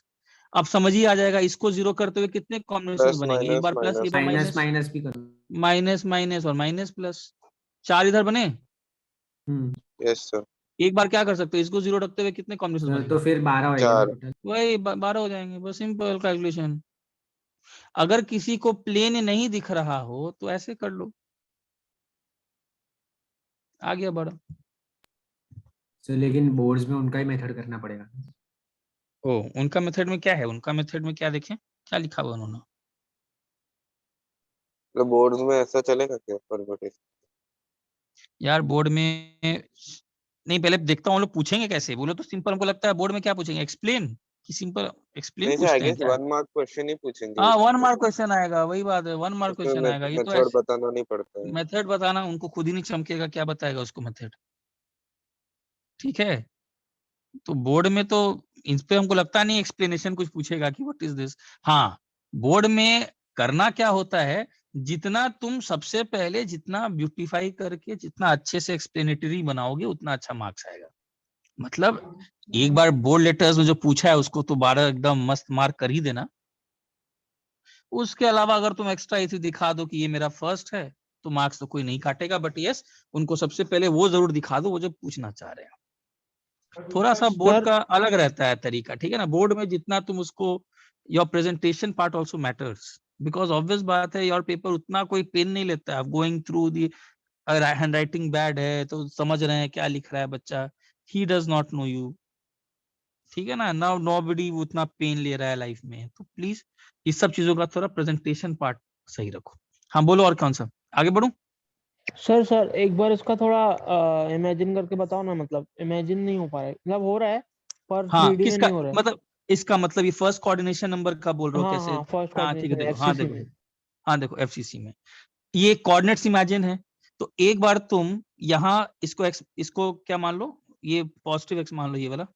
अब समझ ही आ जाएगा। इसको 0 करते हुए कितने कॉम्बिनेशन प्लस बनेंगे, एक माइनस बार प्लस, एक बार माइनस माइनस माइनस, माइनस भी करो। माइनस माइनस और माइनस प्लस, 4 इधर बने। Yes sir. एक बार क्या कर सकते हो, इसको 0 रखते हुए कितने कॉम्बिनेशन बनेंगे, तो फिर 12 हो जाएगा 4 टोटल। वही 12 हो जाएंगे, बस सिंपल कैलकुलेशन। अगर किसी को प्लेन नहीं दिख रहा हो तो ऐसे कर लो, आ गया बड़ा। सर लेकिन बोर्ड्स में उनका ही मेथड करना पड़ेगा। ओ, उनका मेथड में क्या है, उनका मेथड में क्या देखें, क्या लिखा हुआ उन्होंने। मतलब बोर्ड्स में ऐसा चलेगा क्या परमुटेशन? यार बोर्ड में नहीं, पहले देखता हूँ लोग पूछेंगे कैसे, बोलो तो सिंपल, हमको लगता है बोर्ड में क्या पूछेंगे, एक्सप्लेन, कि सिंपल एक्सप्लेन नहीं सर, आई पूछते हैं गेस क्या। 1 मार्क क्वेश्चन ही पूछेंगे हाँ, 1 उसमें। मार्क क्वेश्चन आएगा, वही बात है, 1 मार्क उसमें क्वेश्चन आएगा। ये तो मेथड बताना नहीं पड़ता है। मेथड बताना उनको खुद ही नहीं चमकेगा, क्या बताएगा उसको मेथड, ठीक है। तो बोर्ड में तो इस पे हमको लगता नहीं एक्सप्लेनेशन कुछ पूछेगा कि व्हाट इज दिस। हाँ, बोर्ड में करना क्या होता है, जितना तुम सबसे पहले जितना ब्यूटीफाई करके जितना अच्छे से एक्सप्लेनेटरी बनाओगे उतना अच्छा मार्क्स आएगा। मतलब एक बार बोर्ड लेटर्स में जो पूछा है उसको तो 12 एकदम मस्त मार्क कर ही देना। उसके अलावा अगर तुम एक्स्ट्रा इसे दिखा दो कि ये मेरा फर्स्ट है तो मार्क्स तो कोई नहीं काटेगा, बट यस उनको सबसे पहले वो जरूर दिखा दो वो जो पूछना चाह रहे हैं। थोड़ा सा बोर्ड सर का अलग रहता है तरीका, ठीक है ना। बोर्ड में जितना तुम उसको, your presentation part also matters, because obvious बात है योर पेपर उतना कोई पेन नहीं लेता है। गोइंग थ्रू दी, अगर हैंड राइटिंग बैड है तो समझ रहे हैं क्या लिख रहा है बच्चा, he does not know you, ठीक है ना। नाउ नोबडी उतना पेन ले रहा है लाइफ में, तो प्लीज इस सब चीजों का थोड़ा प्रेजेंटेशन पार्ट सही रखो। हाँ बोलो, और कौन सा आगे बढ़ूं। सर एक बार इसका थोड़ा इमेजिन करके बताओ ना, मतलब इमेजिन नहीं हो पा रहा है, मतलब हो रहा है पर हाँ 3D में किसका नहीं हो रहा है। मतलब, इसका मतलब ये फर्स्ट कोऑर्डिनेशन नंबर का बोल रहे हो हाँ कैसे। हाँ, फर्स्ट हाँ ठीक है, कोऑर्डिनेशन देखो, हाँ एफसीसी देखो, में। हाँ देखो एफसीसी में ये कोऑर्डिनेट्स इमेजिन है। तो एक बार तुम यहाँ इसको एक्स, इसको क्या मान लो, ये पॉजिटिव एक्स मान लो ये वाला,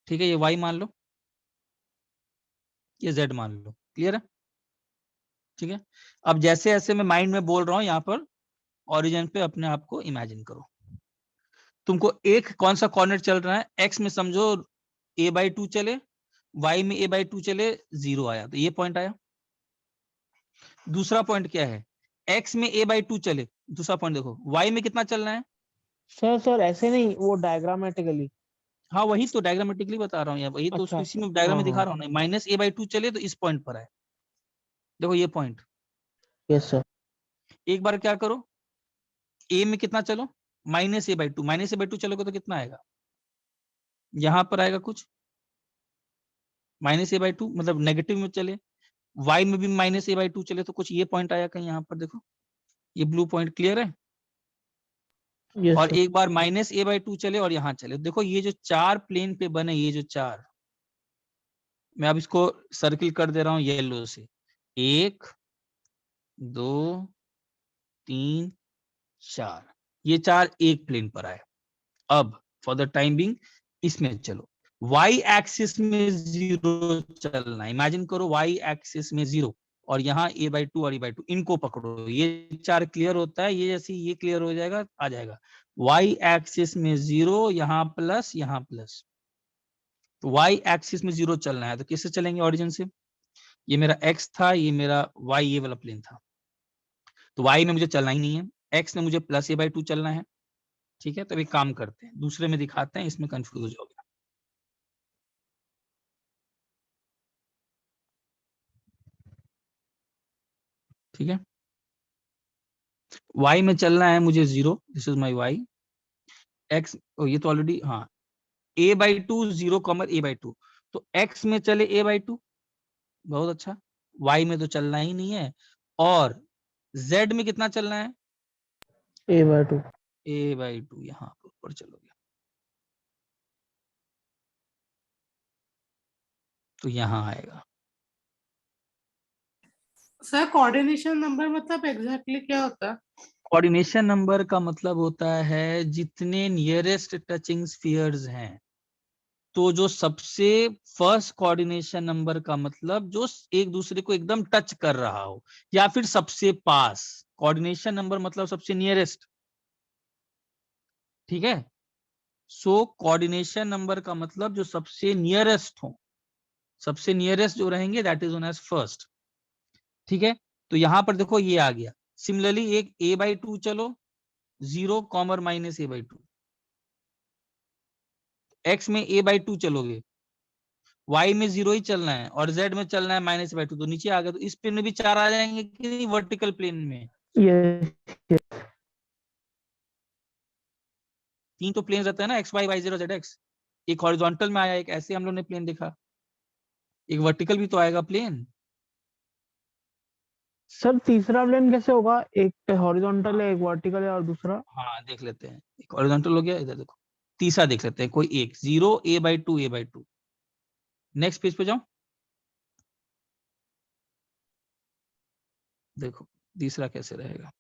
ठीक है, ये वाई मान लो, ये जेड मान लो, क्लियर है, ठीक है। अब जैसे जैसे मैं माइंड में बोल रहा हूँ यहाँ पर ओरिजिन पे अपने आप को इमेजिन करो। तुमको एक कौन सा कोऑर्डिनेट चल रहा है, एक्स में समझो a/2 चले, y में a/2 चले, 0 आया, तो ये पॉइंट आया। दूसरा पॉइंट क्या है, x में a/2 चले, दूसरा पॉइंट देखो, y में कितना चलना है। सर ऐसे नहीं, वो डायग्रामेटिकली। हाँ वही तो डायग्रामेटिकली बता रहा हूँ यार, वही तो अच्छा उसको इसी अच्छा, में डायग्राम हाँ में दिखा हाँ, रहा हूँ ना। माइनस a/2 चले तो इस पॉइंट पर आए, देखो ये पॉइंट। Yes sir. एक बार क्या करो, a में कितना चलो, -a/2, -a/2 चलोगे तो कितना आएगा, यहां पर आएगा कुछ, -a/2 मतलब नेगेटिव में चले। y में भी -a/2 चले तो कुछ ये पॉइंट आया कहीं यहाँ पर, देखो ये ब्लू पॉइंट, क्लियर है। यस और सर। एक बार -a/2 चले और यहाँ चले, देखो ये जो 4 प्लेन पे बने, ये जो 4, मैं अब इसको सर्किल कर दे रहा हूँ येलो से, 1 2 3 4, ये 4 एक प्लेन पर आए। अब फॉर द टाइम बिंग इसमें चलो, y एक्सिस में 0 चलना है, इमेजिन करो y एक्सिस में 0, और यहाँ a/2 और a/2 इनको पकड़ो, ये 4 क्लियर होता है, ये जैसे ये क्लियर हो जाएगा आ जाएगा। y एक्सिस में 0, यहाँ प्लस यहाँ प्लस, तो y एक्सिस में 0 चलना है तो किससे चलेंगे, ओरिजिन से। ये मेरा x था, ये मेरा y ये वाला प्लेन था, तो y में मुझे चलना ही नहीं है, x में मुझे +a/2 चलना है, ठीक है। तो एक काम करते हैं, दूसरे में दिखाते हैं, इसमें कंफ्यूज हो जाओगे। ठीक है, y में चलना है मुझे 0, this is my y, x ये तो ऑलरेडी, हाँ a/2 0, a/2, तो x में चले a/2, बहुत अच्छा, y में तो चलना ही नहीं है, और z में कितना चलना है, a/2। a/2। यहाँ पर ऊपर चलोगे तो यहाँ आएगा। सर कोऑर्डिनेशन नंबर मतलब एग्जैक्टली क्या होता है? कोऑर्डिनेशन नंबर का मतलब होता है जितने नियरेस्ट टचिंग स्फीयर्स हैं, तो जो सबसे फर्स्ट कोऑर्डिनेशन नंबर का मतलब जो एक दूसरे को एकदम टच कर रहा हो, या फिर सबसे पास। कोऑर्डिनेशन नंबर मतलब सबसे नियरेस्ट, ठीक है। सो कोऑर्डिनेशन नंबर का मतलब जो सबसे नियरेस्ट हो, सबसे नियरेस्ट जो रहेंगे that is known as first, ठीक है। तो यहां पर देखो ये आ गया। सिमिलरली एक a/2 चलो, 0, -a/2, x में a/2 चलोगे, y में 0 ही चलना है और z में चलना है -a/2, तो नीचे आ गया। तो इस प्लेन में भी 4 आ जाएंगे कि नहीं, वर्टिकल प्लेन में ये 3 तो प्लेन रहता है ना, xy y0 zx। एक हॉरिजॉन्टल में आया, एक ऐसे हम लोग ने प्लेन देखा, एक वर्टिकल भी तो आएगा प्लेन। सर तीसरा प्लेन कैसे होगा? एक हॉरिजॉन्टल है, एक वर्टिकल है और दूसरा हाँ देख लेते हैं, एक हॉरिजॉन्टल हो गया, इधर देखो तीसरा देख लेते हैं, कोई एक 0 a/2 a/2। नेक्स्ट पेज पे जाओ, देखो तीसरा कैसे रहेगा।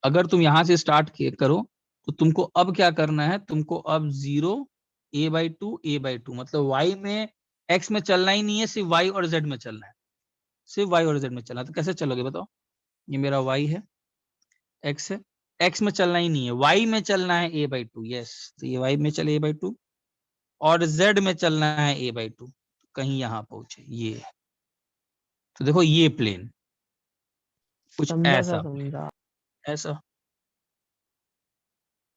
अगर तुम यहां से स्टार्ट करो तो तुमको अब क्या करना है, तुमको अब 0 a/2 a/2, मतलब y में x में चलना ही नहीं है, सिर्फ y और z में चलना है, सिर्फ y और z में चलना है। तो कैसे चलोगे बताओ, ये मेरा y है, x है, x में चलना ही नहीं है, y में चलना है a/2। यस, तो ये y में चले a/2 और z में चलना है a/2, कहीं यहाँ पहुंचे ये। तो देखो ये प्लेन कुछ समझा ऐसा, सर, समझा। ऐसा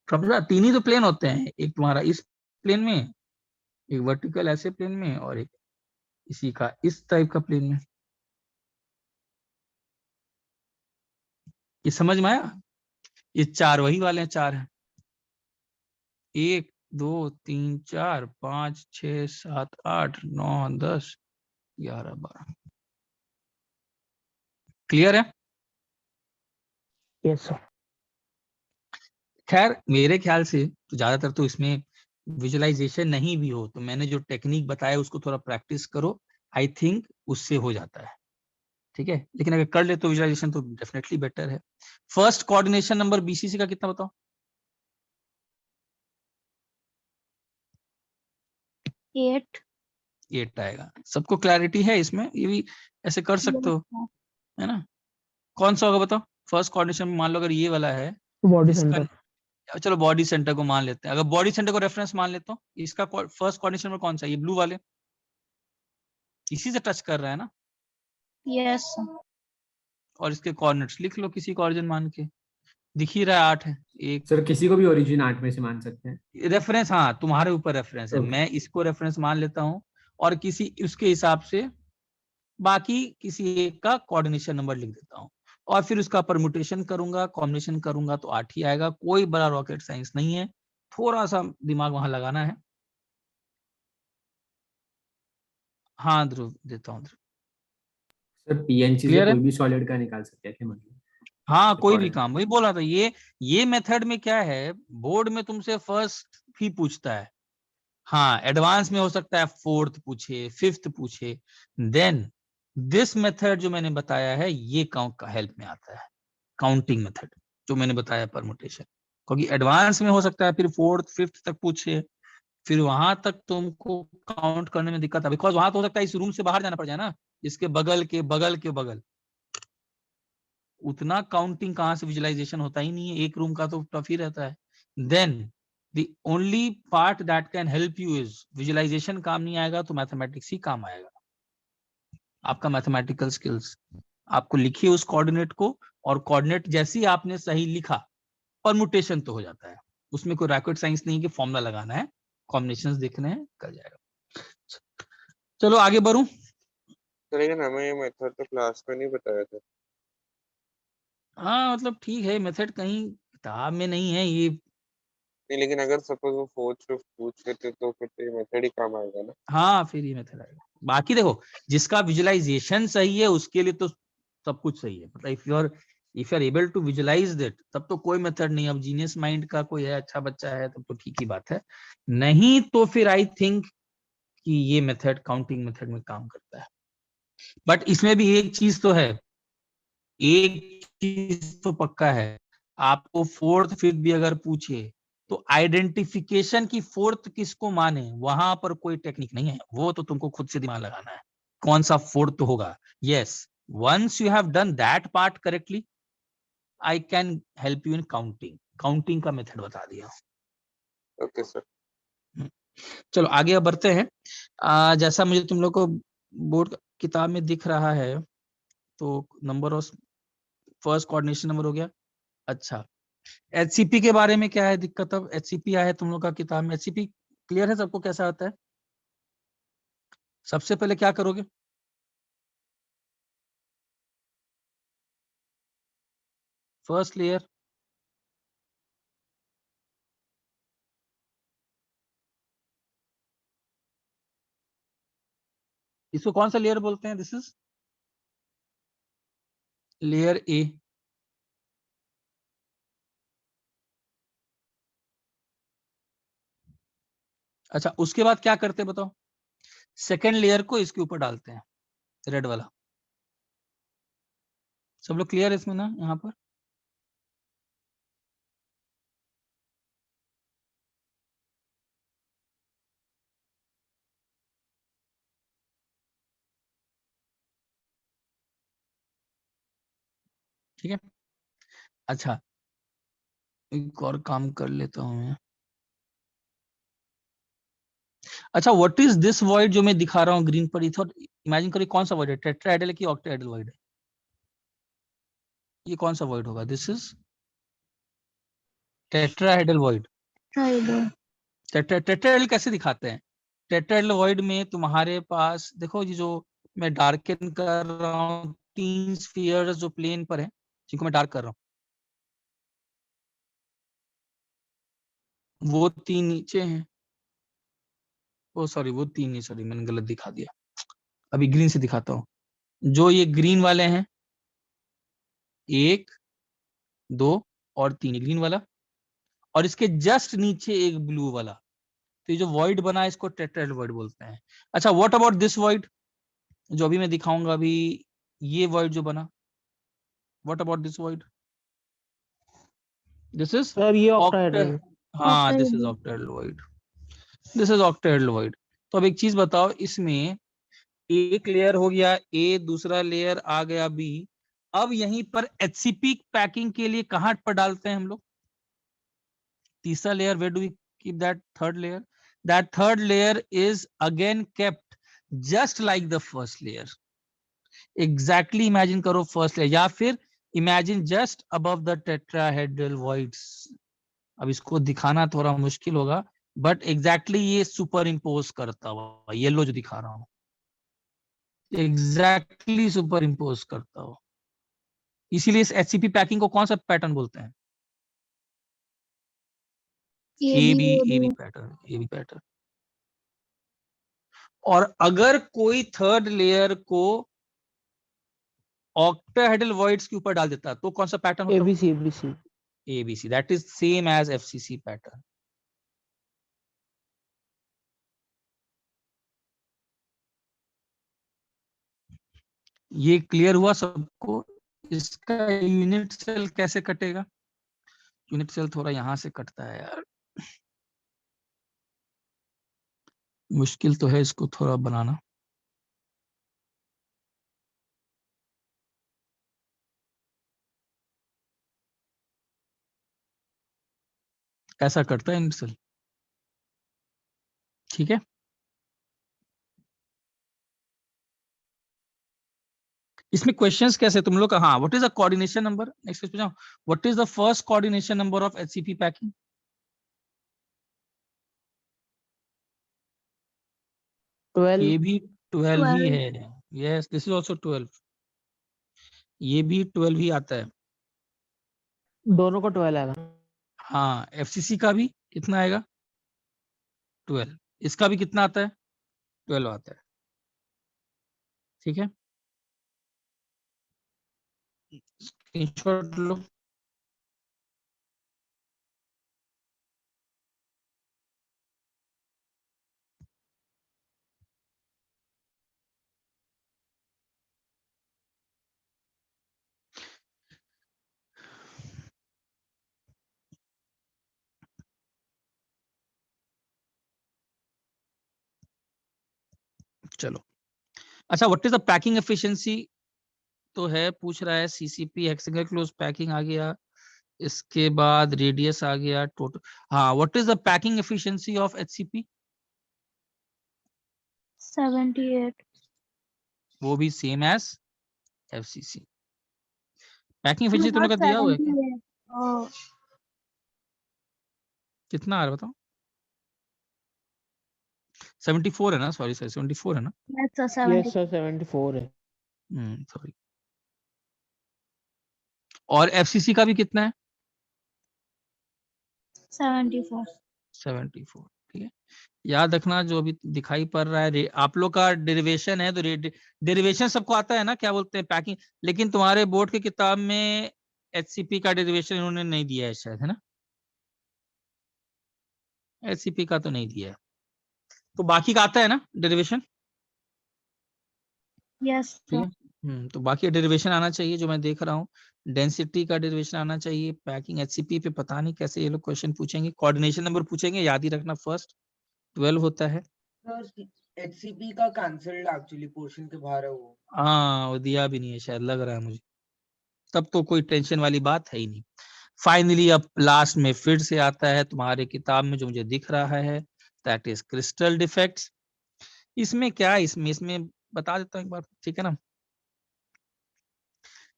समझा। 3 ही तो प्लेन होते हैं, एक तुम्हारा इस प्लेन में, एक वर्टिकल ऐसे प्लेन में, और एक इसी का इस टाइप का प्लेन में। ये समझ में आया? ये 4 वही वाले हैं, 4 हैं, 1 2 3 4 5 6 7 8 9 10 11 12। क्लियर है? Yes sir. खैर मेरे ख्याल से तो ज्यादातर तो इसमें विजुअलाइजेशन नहीं भी हो, तो मैंने जो टेक्निक बताया उसको थोड़ा प्रैक्टिस करो, आई थिंक उससे हो जाता है, ठीक है। लेकिन अगर कर ले तो विजुअलाइजेशन तो डेफिनेटली बेटर है। फर्स्ट कोऑर्डिनेशन नंबर बीसीसी का कितना बताओ? 8। 8 आएगा। सबको क्लैरिटी है इसमें? ये भी ऐसे कर सकते हो, है ना। कौन सा होगा बताओ फर्स्ट कोऑर्डिनेशन में? मान लो अगर ये वाला है, बॉडी इसका, सेंटर। चलो बॉडी सेंटर को मान लेते हैं। अगर बॉडी सेंटर को रेफरेंस मान लेता हूँ, इसका फर्स्ट कोऑर्डिनेशन में कौन सा है? ये ब्लू वाले, इसी से टच कर रहा है ना। यस और इसके कोऑर्डिनेट्स लिख लो किसी को ऑरिजिन मान के, दिख ही रहा है 8 है। एक सर किसी को भी ओरिजिन 8 में से मान सकते हैं। रेफरेंस, हाँ तुम्हारे ऊपर रेफरेंस है, ओके। मैं इसको रेफरेंस मान लेता हूँ और किसी उसके हिसाब से बाकी किसी एक का कोऑर्डिनेशन नंबर लिख देता हूँ, और फिर उसका परम्यूटेशन करूंगा, कॉम्बिनेशन करूंगा तो 8 ही आएगा। कोई बड़ा रॉकेट साइंस नहीं है, थोड़ा सा दिमाग वहां लगाना है। हाँ ध्रुव, देता हूँ ध्रुव। सर पीएनसी से क्लियर है? कोई भी सॉलिड का निकाल सकते हैं क्या मतलब? हाँ कोई भी Coordinate. काम, वही बोला था। ये मेथड में क्या है, बोर्ड में तुमसे फर्स्ट ही पूछता है, हाँ एडवांस में हो सकता है फोर्थ पूछे, फिफ्थ पूछे। देन दिस मेथड जो मैंने बताया है ये काउंट का हेल्प में आता है, काउंटिंग मेथड जो मैंने बताया परमुटेशन, क्योंकि एडवांस में हो सकता है फिर फोर्थ फिफ्थ तक पूछे, फिर वहां तक तुमको काउंट करने में दिक्कत है, बिकॉज वहां तो हो सकता है इस रूम से बाहर जाना पड़ जाए ना, इसके बगल के बगल के बगल, उतना काउंटिंग कहाँ से विजुअलाइजेशन होता ही नहीं है, एक रूम का तो टफ ही रहता है। Then the only part that can help you is visualisation. काम नहीं आएगा तो मैथमेटिक्स ही काम आएगा, आपका मैथमेटिकल स्किल्स। आपको लिखिए उस कोऑर्डिनेट को, और कोऑर्डिनेट जैसे ही आपने सही लिखा परमुटेशन तो हो जाता है, उसमें कोई रॉकेट साइंस नहीं कि फॉर्मूला लगाना है, कॉम्बिनेशंस देखने हैं, कर जाएगा। चलो आगे बढ़ूं। सर लेकिन हमें ये मेथड तो क्लास में नहीं बताया था। हाँ मतलब ठीक है, मेथड कहीं किताब में नहीं है, ये नहीं, लेकिन अगर सपोज वो फोर्थ फिफ्थ पूछ लेते तो फिर तो ये मेथड ही काम आएगा ना। हाँ फिर ये मेथड आएगा। बाकी देखो जिसका विजुअलाइजेशन सही है उसके लिए तो सब कुछ सही है, मतलब if you are able to visualise that तब तो कोई मेथड नहीं। अब जीनियस माइंड का कोई है, अच्छा बच्चा है, तब तो ठीक ही बात है, नहीं तो फिर आई थिंक कि ये मेथड काउंटिंग मेथड में काम करता है। बट इसमें भी एक चीज तो है, एक चीज तो पक्का है, आपको फोर्थ फिफ्थ भी अगर पूछे तो आइडेंटिफिकेशन की फोर्थ किसको माने वहां पर कोई टेक्निक नहीं है, वो तो तुमको खुद से दिमाग लगाना है कौन सा फोर्थ होगा। Yes, once you have done that part correctly I can help you in counting. Counting का मेथड बता दिया। Okay sir. चलो आगे अब बढ़ते हैं। जैसा मुझे तुम लोग को बोर्ड किताब में दिख रहा है तो number of first coordination number हो गया। अच्छा, एचसीपी के बारे में क्या है दिक्कत? अब एचसीपी आया है तुम लोग का किताब में, एचसीपी क्लियर है सबको कैसा आता है? सबसे पहले क्या करोगे? फर्स्ट लेयर, इसको कौन सा लेयर बोलते हैं? This is layer A. अच्छा, उसके बाद क्या करते हैं बताओ? सेकेंड लेयर को इसके ऊपर डालते हैं, रेड वाला। सब लोग क्लियर है इसमें ना? यहाँ पर ठीक है। अच्छा, एक और काम कर लेता हूं मैं। अच्छा, व्हाट इज दिस वॉइड जो मैं दिखा रहा हूँ ग्रीन पर? इमेजिन करिए कौन सा वॉइड है, टेट्राहेड्रल की ऑक्टाहेड्रल वॉइड है? ये कौन सा वॉइड होगा? This is tetrahedral void. Tetrahedral कैसे दिखाते हैं? टेट्राहेड्रल वॉइड में तुम्हारे पास देखो, ये जो मैं डार्कन कर रहा हूँ, 3 स्फीयर्स जो प्लेन पर है जिनको मैं डार्क कर रहा हूँ, वो 3 नीचे हैं। ओ सॉरी, वो 3 नहीं, सॉरी मैंने गलत दिखा दिया। अभी ग्रीन से दिखाता हूँ। जो ये ग्रीन वाले हैं, 1 2 और 3 ग्रीन वाला, और इसके जस्ट नीचे एक ब्लू वाला। तो ये जो वॉइड बना है इसको टेट्राहेड्रल वॉइड बोलते हैं। अच्छा, व्हाट अबाउट दिस वॉइड जो अभी मैं दिखाऊंगा? अभी ये वॉइड जो बना, what about this void? This is sir ये ऑक्टा। ऑक्टाहेड्रल। हाँ, this is octahedral void. This is octahedral void. तो अब एक चीज बताओ, इसमें एक लेयर हो गया ए, दूसरा लेयर आ गया बी। अब यहीं पर एचसीपी पैकिंग के लिए कहां पर डालते हैं हम लोग? तीसरा layer, where do we keep that third layer? That third layer is again kept just like the first layer. Exactly imagine करो फर्स्ट लेयर, या फिर imagine just above the tetrahedral voids. अब इसको दिखाना थोड़ा मुश्किल होगा, बट एग्जैक्टली ये सुपर इम्पोज करता हुआ येलो जो दिखा रहा हूं, एग्जैक्टली सुपर इम्पोज करता हो। इसीलिए इस एचसीपी पैकिंग को कौन सा पैटर्न बोलते हैं? A B pattern, A B pattern. और अगर कोई थर्ड लेयर को ऑक्टाहेड्रल वॉइड्स के ऊपर डाल देता तो कौन सा पैटर्न होता? ABC ABC. ABC, that is same as FCC pattern. ये क्लियर हुआ सबको? इसका यूनिट सेल कैसे कटेगा? यूनिट सेल थोड़ा यहां से कटता है यार, मुश्किल तो है इसको थोड़ा बनाना। ऐसा करता है यूनिट सेल, ठीक है। इसमें क्वेश्चंस कैसे तुम लोग का? हाँ, what is the coordination number? Next page पे जाओ। What is the first coordination number of HCP packing? ये 12। भी 12 ही है। Yes, this is also 12। ये भी 12 ही आता है। दोनों को 12 आएगा। हाँ, एफसीसी का भी कितना आएगा 12। इसका भी कितना आता है 12 आता है। ठीक है, स्क्रीनशॉट लो। चलो अच्छा, what is the packing efficiency तो है, पूछ रहा है। सीसीपी हेक्सागोनल क्लोज पैकिंग आ गया, इसके बाद रेडियस आ गया टोटल। हाँ, what is the packing efficiency of HCP? 78. वो भी same as FCC. Packing No, efficiency तुम not लोग का दिया हुआ है क्या? 78. Oh, कितना आ रहा है बताओ? 74 है ना, सॉरी सॉरी 74 है ना। that's a yes 70. सर 74 है। सॉरी। और एफसीसी का भी कितना है? 74. 74। ठीक है, याद रखना जो अभी दिखाई पड़ रहा है आप लोग का डेरिवेशन है, तो डेरिवेशन सबको आता है ना, क्या बोलते हैं पैकिंग। लेकिन तुम्हारे बोर्ड की किताब में एचसीपी का डेरिवेशन इन्होंने नहीं दिया है शायद, है ना? एचसीपी का तो नहीं दिया है, तो बाकी का आता है ना डेरिवेशन। Yes, ठीक sir. है, तो बाकी डेरिवेशन आना चाहिए जो मैं देख रहा हूँ। डेंसिटी का डेरिवेशन आना चाहिए। पैकिंग एचसीपी पे पता नहीं कैसे ये लोग क्वेश्चन पूछेंगे। कोऑर्डिनेशन नंबर पूछेंगे, याद ही रखना फर्स्ट 12 होता है। एचसीपी का कैंसिल्ड एक्चुअली पोर्शन के बाहर है वो। हाँ, वो दिया भी नहीं है शायद, लग रहा है मुझे। तब तो कोई टेंशन वाली बात है ही नहीं। फाइनली अब लास्ट में फिर से आता है तुम्हारे किताब में जो मुझे दिख रहा है, दैट इज क्रिस्टल डिफेक्ट्स। इसमें क्या है, इसमें बता देता हूँ एक बार, ठीक है ना।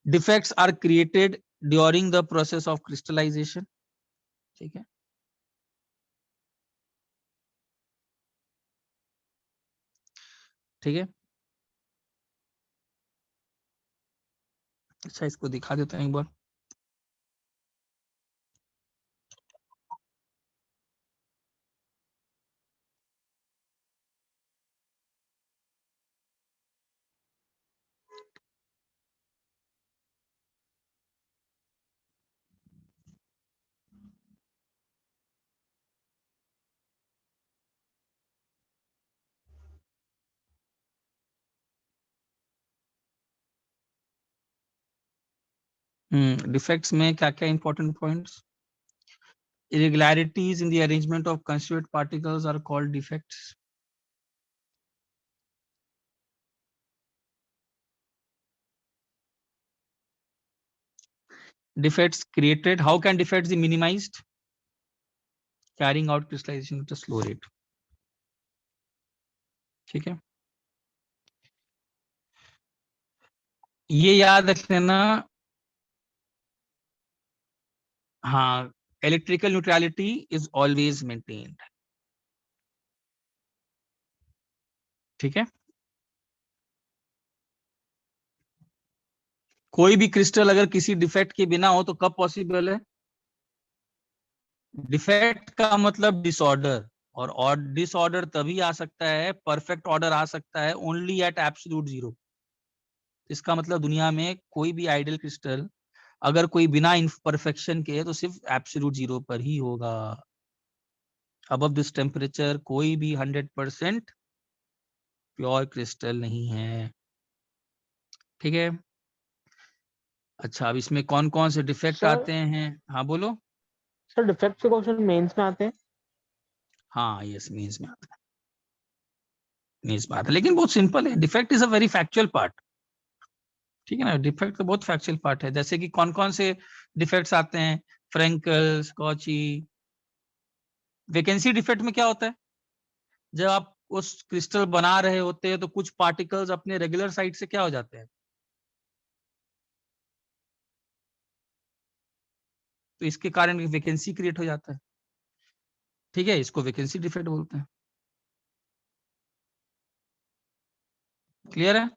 Defects are created during the process of crystallization. ठीक है, ठीक है। अच्छा, इसको दिखा देता हूँ एक बार। डिफेक्ट्स में क्या क्या important points? irregularities in the arrangement of constituent particles are called defects. Defects created, how can defects be minimized? Carrying out crystallization at a slow rate. ठीक है, ये याद रख लेना। हाँ, electrical neutrality is always maintained. ठीक है, कोई भी क्रिस्टल अगर किसी डिफेक्ट के बिना हो तो कब पॉसिबल है? डिफेक्ट का मतलब डिसऑर्डर, और डिसऑर्डर तभी आ सकता है, परफेक्ट ऑर्डर आ सकता है ओनली एट एब्सोल्यूट जीरो। इसका मतलब दुनिया में कोई भी आइडियल क्रिस्टल अगर कोई बिना इम्परफेक्शन के तो सिर्फ एब्सोल्यूट जीरो पर ही होगा। अबव दिस टेम्परेचर कोई भी 100% प्योर क्रिस्टल नहीं है। ठीक है, अच्छा अब इसमें कौन कौन से डिफेक्ट सर आते हैं? हाँ बोलो। सर डिफेक्ट के क्वेश्चन मेंस में आते हैं। हाँ, यस, मेंस में आता है, मेंस में आता है, लेकिन बहुत सिंपल है। Defect is a very factual part. ठीक है ना, डिफेक्ट तो बहुत फैक्चुअल पार्ट है। जैसे कि कौन कौन से डिफेक्ट्स आते हैं? फ्रेंकल्स, कॉची। वैकेंसी डिफेक्ट में क्या होता है? जब आप उस क्रिस्टल बना रहे होते हैं तो कुछ पार्टिकल्स अपने रेगुलर साइड से क्या हो जाते हैं, तो इसके कारण वैकेंसी क्रिएट हो जाता है। ठीक है, इसको वैकेंसी डिफेक्ट बोलते हैं। क्लियर है?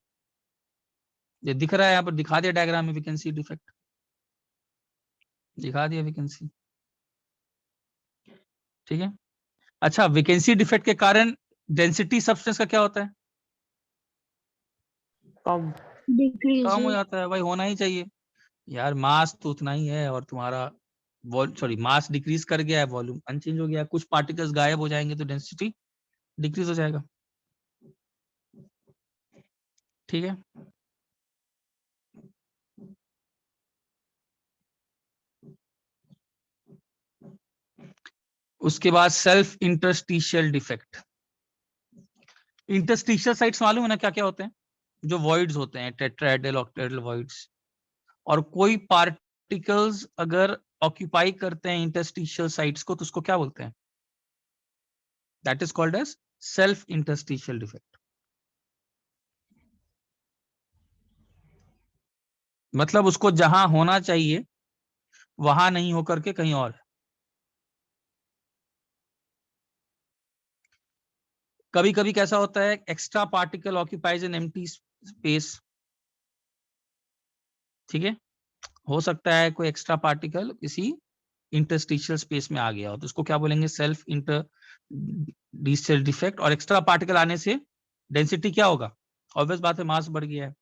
ये दिख रहा है यहाँ पर, दिखा दिया डायग्राम में वैकेंसी डिफेक्ट, दिखा दिया वैकेंसी। ठीक है। अच्छा, वैकेंसी डिफेक्ट के कारण डेंसिटी सब्सटेंस का क्या होता है? कम। कम हो decreases, जाता है। भाई होना ही चाहिए यार, मास तो उतना ही है और तुम्हारा मास डिक्रीज कर गया है, वॉल्यूम अनचेंज हो गया, कुछ पार्टिकल्स गायब हो जाएंगे तो डेंसिटी डिक्रीज हो जाएगा। ठीक है। उसके बाद self interstitial defect. Interstitial sites मालूम है ना क्या क्या होते हैं? जो वॉइड्स होते हैं, टेट्राहेड्रल ऑक्टाहेड्रल वॉइड्स, और कोई पार्टिकल्स अगर ऑक्यूपाई करते हैं इंटरस्टिशियल साइट्स को तो उसको क्या बोलते हैं? That is called as self interstitial defect. मतलब उसको जहां होना चाहिए वहां नहीं होकर के कहीं और। कभी कभी कैसा होता है, extra particle occupies an empty space. ठीक है, हो सकता है कोई एक्स्ट्रा पार्टिकल किसी इंटरस्टिशियल स्पेस में आ गया हो तो उसको क्या बोलेंगे? Self interstitial defect. और एक्स्ट्रा पार्टिकल आने से डेंसिटी क्या होगा? ऑब्वियस बात है, मास बढ़ गया है,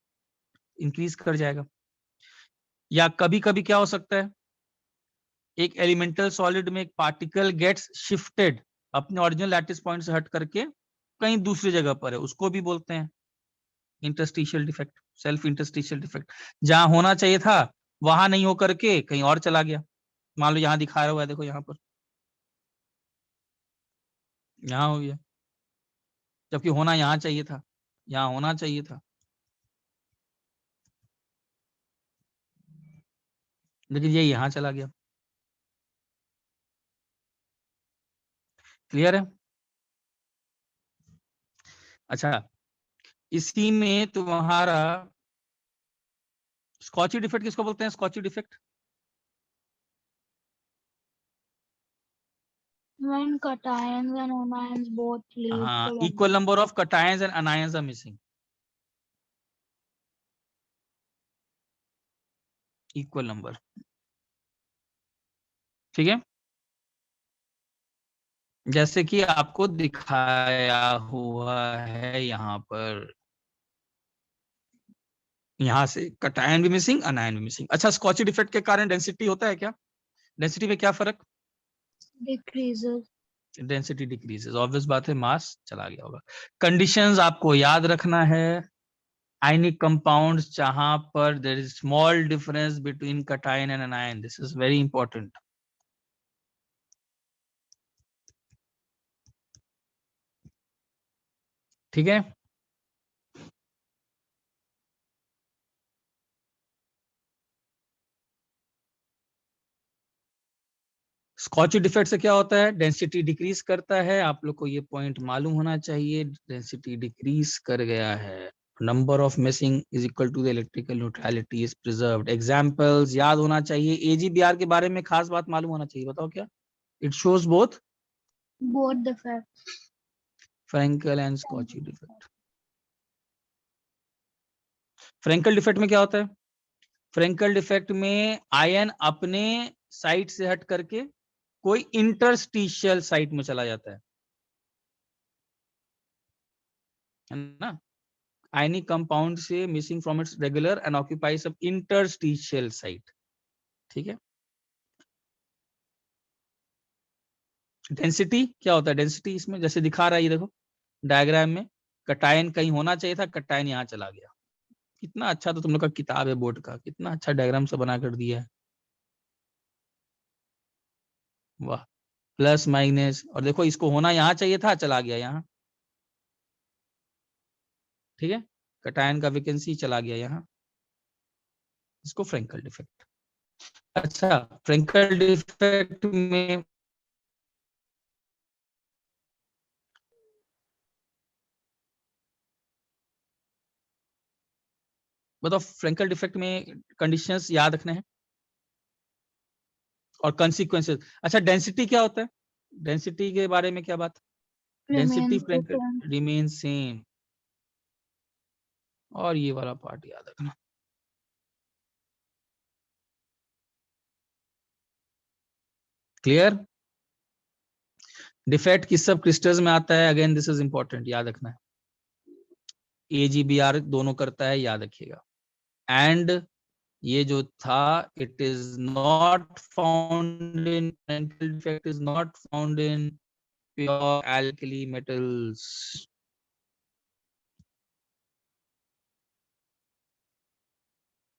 इंक्रीज कर जाएगा। या कभी कभी क्या हो सकता है, एक एलिमेंटल सॉलिड में एक पार्टिकल गेट्स शिफ्टेड अपने ओरिजिनल लैटिस पॉइंट से हट करके कहीं दूसरी जगह पर है, उसको भी बोलते हैं interstitial defect, self interstitial defect. जहां होना चाहिए था वहां नहीं होकर के कहीं और चला गया। मान लो यहाँ दिखाया हुआ है, देखो यहाँ पर, यहाँ हो गया, जबकि होना यहाँ चाहिए था, यहाँ होना चाहिए था, लेकिन ये यहाँ चला गया। क्लियर है? अच्छा, इसी में तुम्हारा स्कॉची डिफेक्ट किसको बोलते हैं? Schottky defect when cations and anions both leave हाँ, the equal bond. Number of cations and anions are missing. Equal number. ठीक है, जैसे कि आपको दिखाया हुआ है यहाँ पर, यहाँ से कटायन भी मिसिंग, अनायन भी मिसिंग। अच्छा, स्कॉची डिफेक्ट के कारण डेंसिटी होता है क्या? डेंसिटी में क्या फर्क? Decreases, डेंसिटी डिक्रीजेस, ऑब्वियस बात है, मास चला गया होगा। कंडीशंस आपको याद रखना है, आयनिक कंपाउंड्स जहां पर there is small difference between cation and anion, this is very important. ठीक है, स्कॉची डिफेक्ट से क्या होता है? डेंसिटी डिक्रीज करता है, आप लोग को ये पॉइंट मालूम होना चाहिए, डेंसिटी डिक्रीज कर गया है, number of missing is equal to the electrical neutrality is preserved. Examples याद होना चाहिए, एजीबीआर के बारे में खास बात मालूम होना चाहिए, बताओ क्या? It shows both both defects. Frenkel and Schottky defect. Frenkel defect में क्या होता है? फ्रैंकल डिफेक्ट में आयन अपने साइट से हट करके कोई इंटरस्टिशियल साइट में चला जाता है ना? आयनिक कंपाउंड से missing from its regular and occupies सब इंटरस्टिशियल साइट। ठीक है, डेंसिटी क्या होता है? डेंसिटी इसमें जैसे दिखा रहा है, ये देखो डायग्राम में, कटायन कहीं होना चाहिए था, कटायन यहाँ चला गया। कितना अच्छा, तो तुम लोग का किताब है बोर्ड का, कितना अच्छा डायग्राम से बना कर दिया है, वाह। प्लस माइनस, और देखो इसको होना यहाँ चाहिए था, चला गया यहाँ। ठीक है, कटायन का वैकेंसी चला गया यहाँ, इसको फ्रैंकल डिफेक्ट। अच्छा, फ्रैंकल डिफेक्ट में बताओ, फ्रैंकल डिफेक्ट में कंडीशंस याद रखने हैं और कंसीक्वेंसेस। अच्छा, डेंसिटी क्या होता है? डेंसिटी के बारे में क्या बात? Density Remains the Frenkel same. Remain same, और ये वाला पार्ट याद रखना। क्लियर? डिफेक्ट किस सब क्रिस्टल्स में आता है, अगेन दिस इज इंपॉर्टेंट, याद रखना है। AGBR दोनों करता है, याद रखिएगा। एंड ये जो था, it is not found in, defect is not found in pure alkali metals.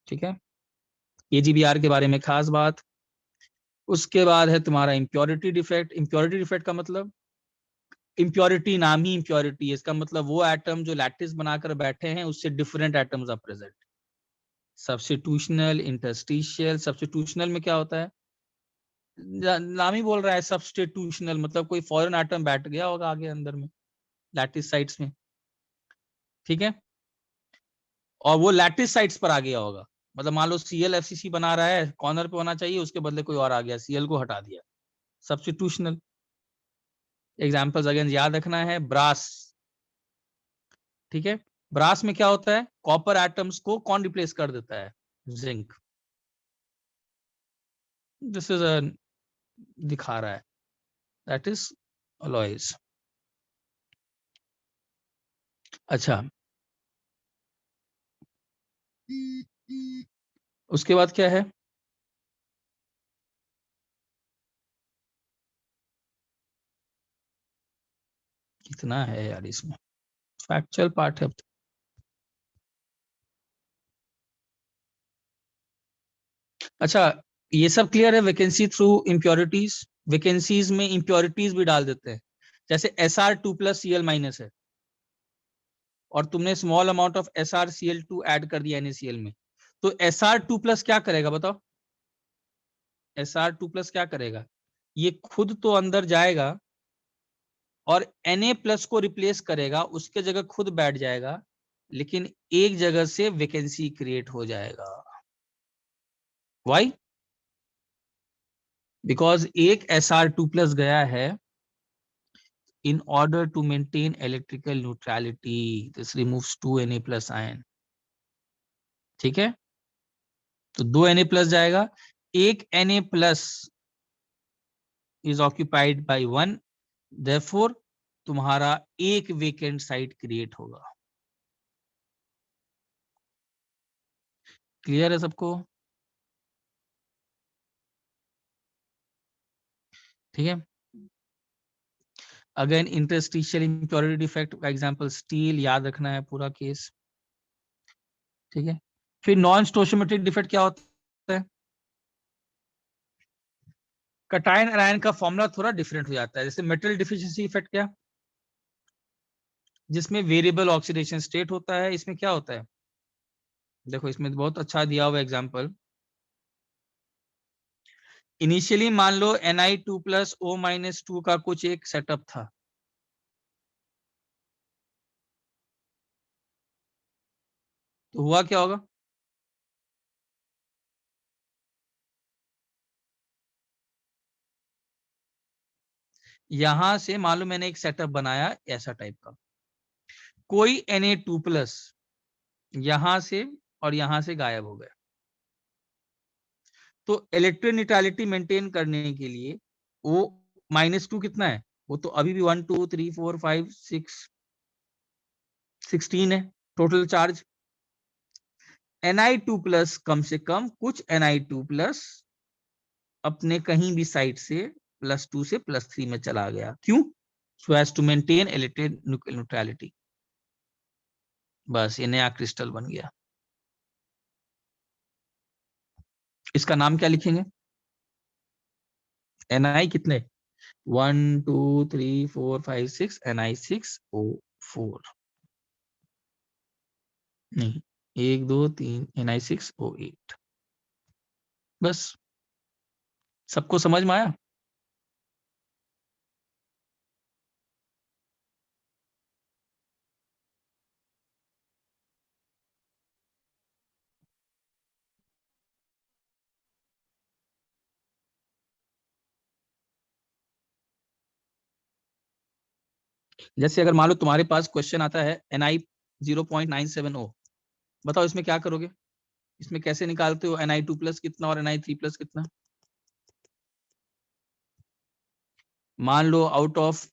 ठीक है, AGBR के बारे में खास बात। उसके बाद है तुम्हारा इम्प्योरिटी डिफेक्ट। इम्प्योरिटी डिफेक्ट का मतलब, इम्प्योरिटी नाम ही इम्प्योरिटी है, इसका मतलब वो एटम जो लैटिस बनाकर बैठे हैं उससे different atoms are present. Substitutional, interstitial. Substitutional में क्या होता है, नाम ही बोल रहा है सब्स्टिट्यूशनल, मतलब कोई फॉरेन एटम बैठ गया होगा आगे अंदर में, लैटिस साइट्स में। ठीक है, और वो लैटिस साइट्स पर आ गया होगा, मतलब मान लो Cl FCC बना रहा है, कॉर्नर पे होना चाहिए, उसके बदले कोई और आ गया, Cl को हटा दिया, सब्स्टिट्यूशनल। एग्जाम्पल्स अगेन याद रखना है, ब्रास। ठीक है, ब्रास में क्या होता है, कॉपर एटम्स को कौन रिप्लेस कर देता है, जिंक। दिस इज अ, दिखा रहा है, दैट इज अलॉयज। अच्छा, उसके बाद क्या है, कितना है यार इसमें, फैक्चुअल पार्ट है। अच्छा, ये सब क्लियर है, वैकेंसी थ्रू इम्प्योरिटीज। वैकेंसीज में इम्प्योरिटीज भी डाल देते हैं, जैसे Sr2+Cl- है, और तुमने small amount of SrCl2 add कर दिया NaCl में, तो Sr2+ क्या करेगा बताओ, Sr2+ क्या करेगा, ये खुद तो अंदर जाएगा और Na+ को रिप्लेस करेगा, उसके जगह खुद बैठ जाएगा, लेकिन एक जगह से वैकेंसी क्रिएट हो जाएगा। व्हाई? बिकॉज एक Sr2+ गया है in order to maintain electrical neutrality, this removes 2 Na+ ion। ठीक है, तो 2 Na+ जाएगा, एक Na+ is occupied by 1, therefore तुम्हारा एक वेकेंट साइट क्रिएट होगा। क्लियर है सबको? ठीक है, अगेन इंटरस्टिशियल इम्प्योरिटी डिफेक्ट का एग्जांपल स्टील, याद रखना है पूरा केस। ठीक है, फिर नॉन स्टोशियोमेट्रिक डिफेक्ट क्या होता है, कटायन एनायन का फॉर्मूला थोड़ा डिफरेंट हो जाता है। जैसे मेटल डिफिशिएंसी इफेक्ट, क्या, जिसमें वेरिएबल ऑक्सीडेशन स्टेट होता है, इसमें क्या होता है, देखो इसमें बहुत अच्छा दिया हुआ एग्जांपल। इनिशियली मान लो Ni2+O-2 का कुछ एक सेटअप था, तो हुआ क्या होगा, यहां से मान लो मैंने एक सेटअप बनाया ऐसा टाइप का, कोई Na2+ यहां से और यहां से गायब हो गया, तो इलेक्ट्रोन्यूट्रलिटी मेंटेन करने के लिए O-2 कितना है, वो तो अभी भी 1 2 3 4 5 6 16 है टोटल चार्ज। Ni2+ कम से कम कुछ Ni2+ अपने कहीं भी साइड से +2 से +3 में चला गया, क्यों, so as to maintain electric neutrality. बस ये नया क्रिस्टल बन गया। इसका नाम क्या लिखेंगे, Ni कितने, 1 2 3 4 5 6, Ni6O4, नहीं 1 2 3, Ni6O8। बस, सबको समझ में आया? जैसे अगर मान लो तुम्हारे पास क्वेश्चन आता है Ni 0.97O, बताओ इसमें क्या करोगे, इसमें कैसे निकालते हो Ni2+ कितना और Ni3+ कितना? मान लो आउट ऑफ,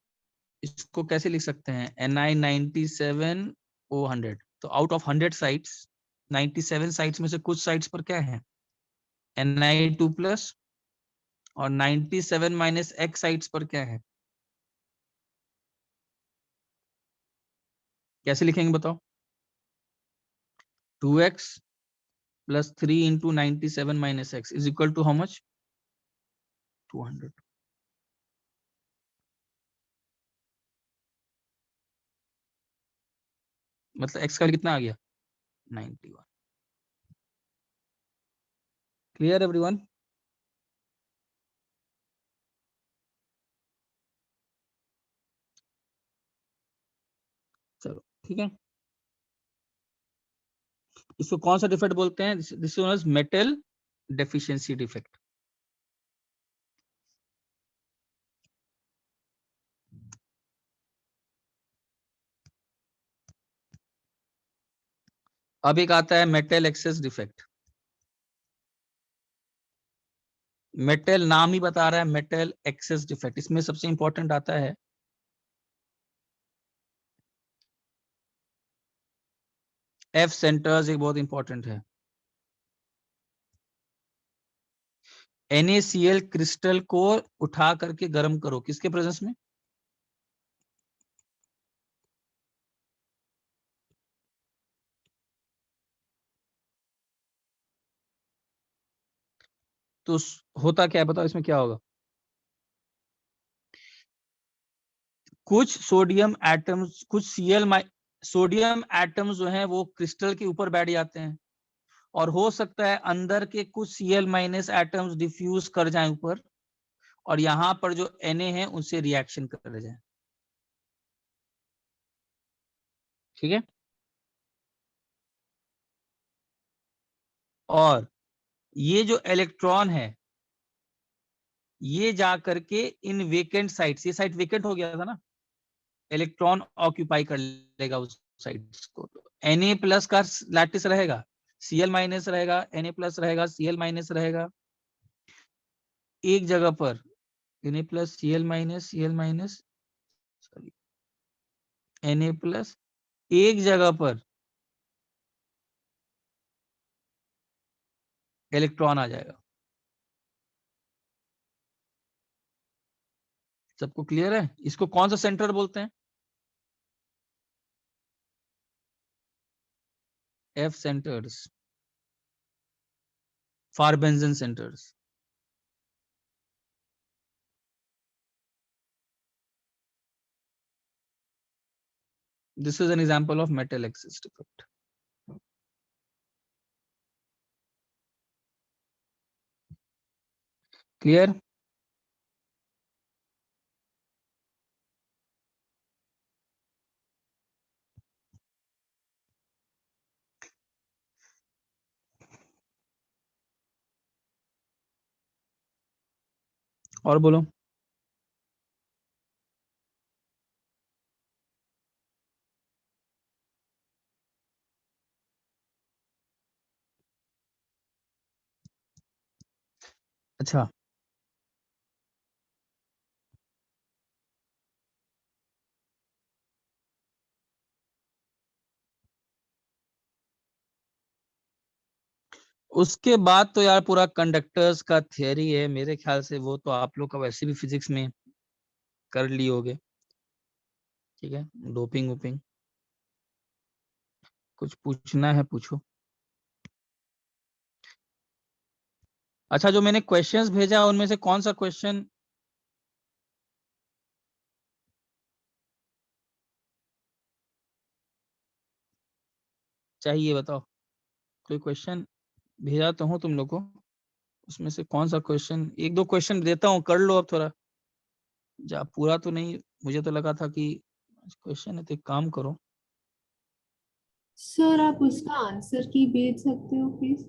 इसको कैसे लिख सकते हैं, Ni97O100, तो आउट ऑफ 100 साइट्स 97 साइट्स में से कुछ साइट्स पर क्या है, Ni2+, और 97 माइनस x साइट्स पर क्या है, कैसे लिखेंगे बताओ, 2x + 3 × 97 - x is equal to how much, 200। मतलब x का कितना आ गया, 91। Clear everyone? चलो ठीक है, इसको कौन सा डिफेक्ट बोलते हैं, this is metal deficiency defect. अब एक आता है मेटल एक्सेस डिफेक्ट। मेटल नाम ही बता रहा है मेटल एक्सेस डिफेक्ट, इसमें सबसे इंपॉर्टेंट आता है एफ सेंटर्स, एक बहुत इंपॉर्टेंट है। NaCl क्रिस्टल को उठा करके गर्म करो, किसके प्रेजेंस में, तो होता क्या है बताओ, इसमें क्या होगा, कुछ सोडियम एटम्स, कुछ सोडियम एटम्स जो हैं वो क्रिस्टल के ऊपर बैठ जाते हैं, और हो सकता है अंदर के कुछ Cl- एटम्स डिफ्यूज कर जाएं ऊपर, और यहाँ पर जो Na है उनसे रिएक्शन कर जाए। ठीक है, और ये जो इलेक्ट्रॉन है ये जा करके इन वेकेंट साइट्स, ये साइट वेकेंट हो गया था ना, इलेक्ट्रॉन ऑक्यूपाई कर लेगा उस साइट्स को, तो Na+ का लैटिस रहेगा, Cl- रहेगा, Na+ रहेगा, Cl- रहेगा, एक जगह पर Na+, Cl-, सॉरी Na+, एक जगह पर इलेक्ट्रॉन आ जाएगा। सबको क्लियर है? इसको कौन सा सेंटर बोलते हैं, F centers, Farbenzen centers। This is an example of metal excess defect. Clear? और बोलो। अच्छा, उसके बाद तो यार पूरा कंडक्टर्स का थियरी है, मेरे ख्याल से वो तो आप लोग का वैसे भी फिजिक्स में कर लिए होगे। ठीक है, डोपिंग वोपिंग, कुछ पूछना है पूछो। अच्छा, जो मैंने क्वेश्चंस भेजा उनमें से कौन सा क्वेश्चन चाहिए बताओ, कोई क्वेश्चन भेजा तो हूँ तुम लोग को, उसमें से कौन सा क्वेश्चन, एक दो क्वेश्चन देता हूँ, कर लो अब थोड़ा, जा पूरा तो नहीं, मुझे तो लगा था कि क्वेश्चन है तो एक काम करो। सर आप उसका आंसर की भेज सकते हो प्लीज।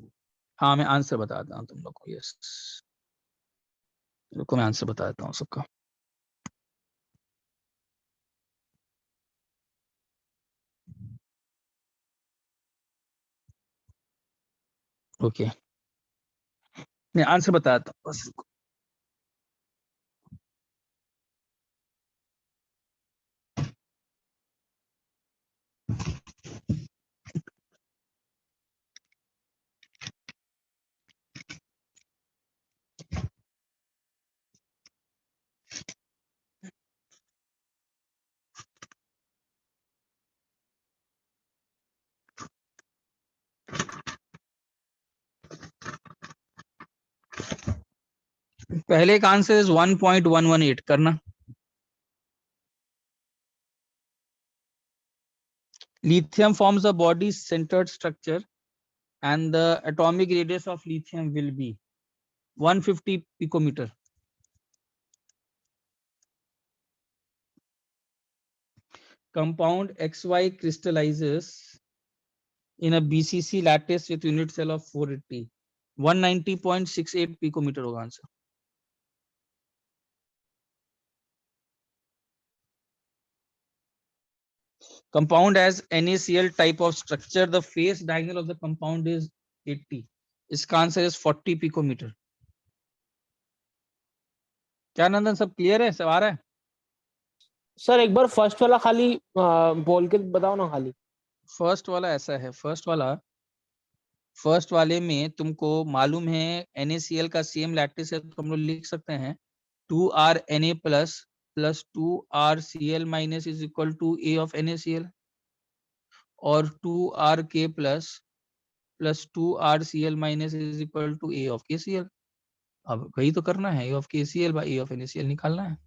हाँ मैं आंसर बताता हूँ तुम लोग को, यस रुको मैं आंसर बता देता हूँ सबका। ओके, मैं आंसर बताता हूँ बस रुको। पहले का आंसर इज 1.118 करना। Lithium forms a body centered structure and the atomic radius of lithium will be 150 picometer. Compound XY crystallizes in a BCC lattice with unit cell of 480. 190.68 picometer होगा answer. Compound has NaCl type of structure. The face diagonal of the compound is 80. इसका answer is 40 picometer. क्या नंदन सब clear है, सब आ रहा है? Sir एक बार first वाला खाली बोल के बताओ ना खाली। फर्स्ट वाला ऐसा है, फर्स्ट वाले में तुमको मालूम है NaCl का सेम लैटिस है, तो हम लोग लिख सकते हैं 2RNa plus 2RCl minus is equal to A of NaCl और 2RK plus 2RCl minus is equal to A of KCl। अब वही तो करना है, A of KCl by A of NaCl निकालना है।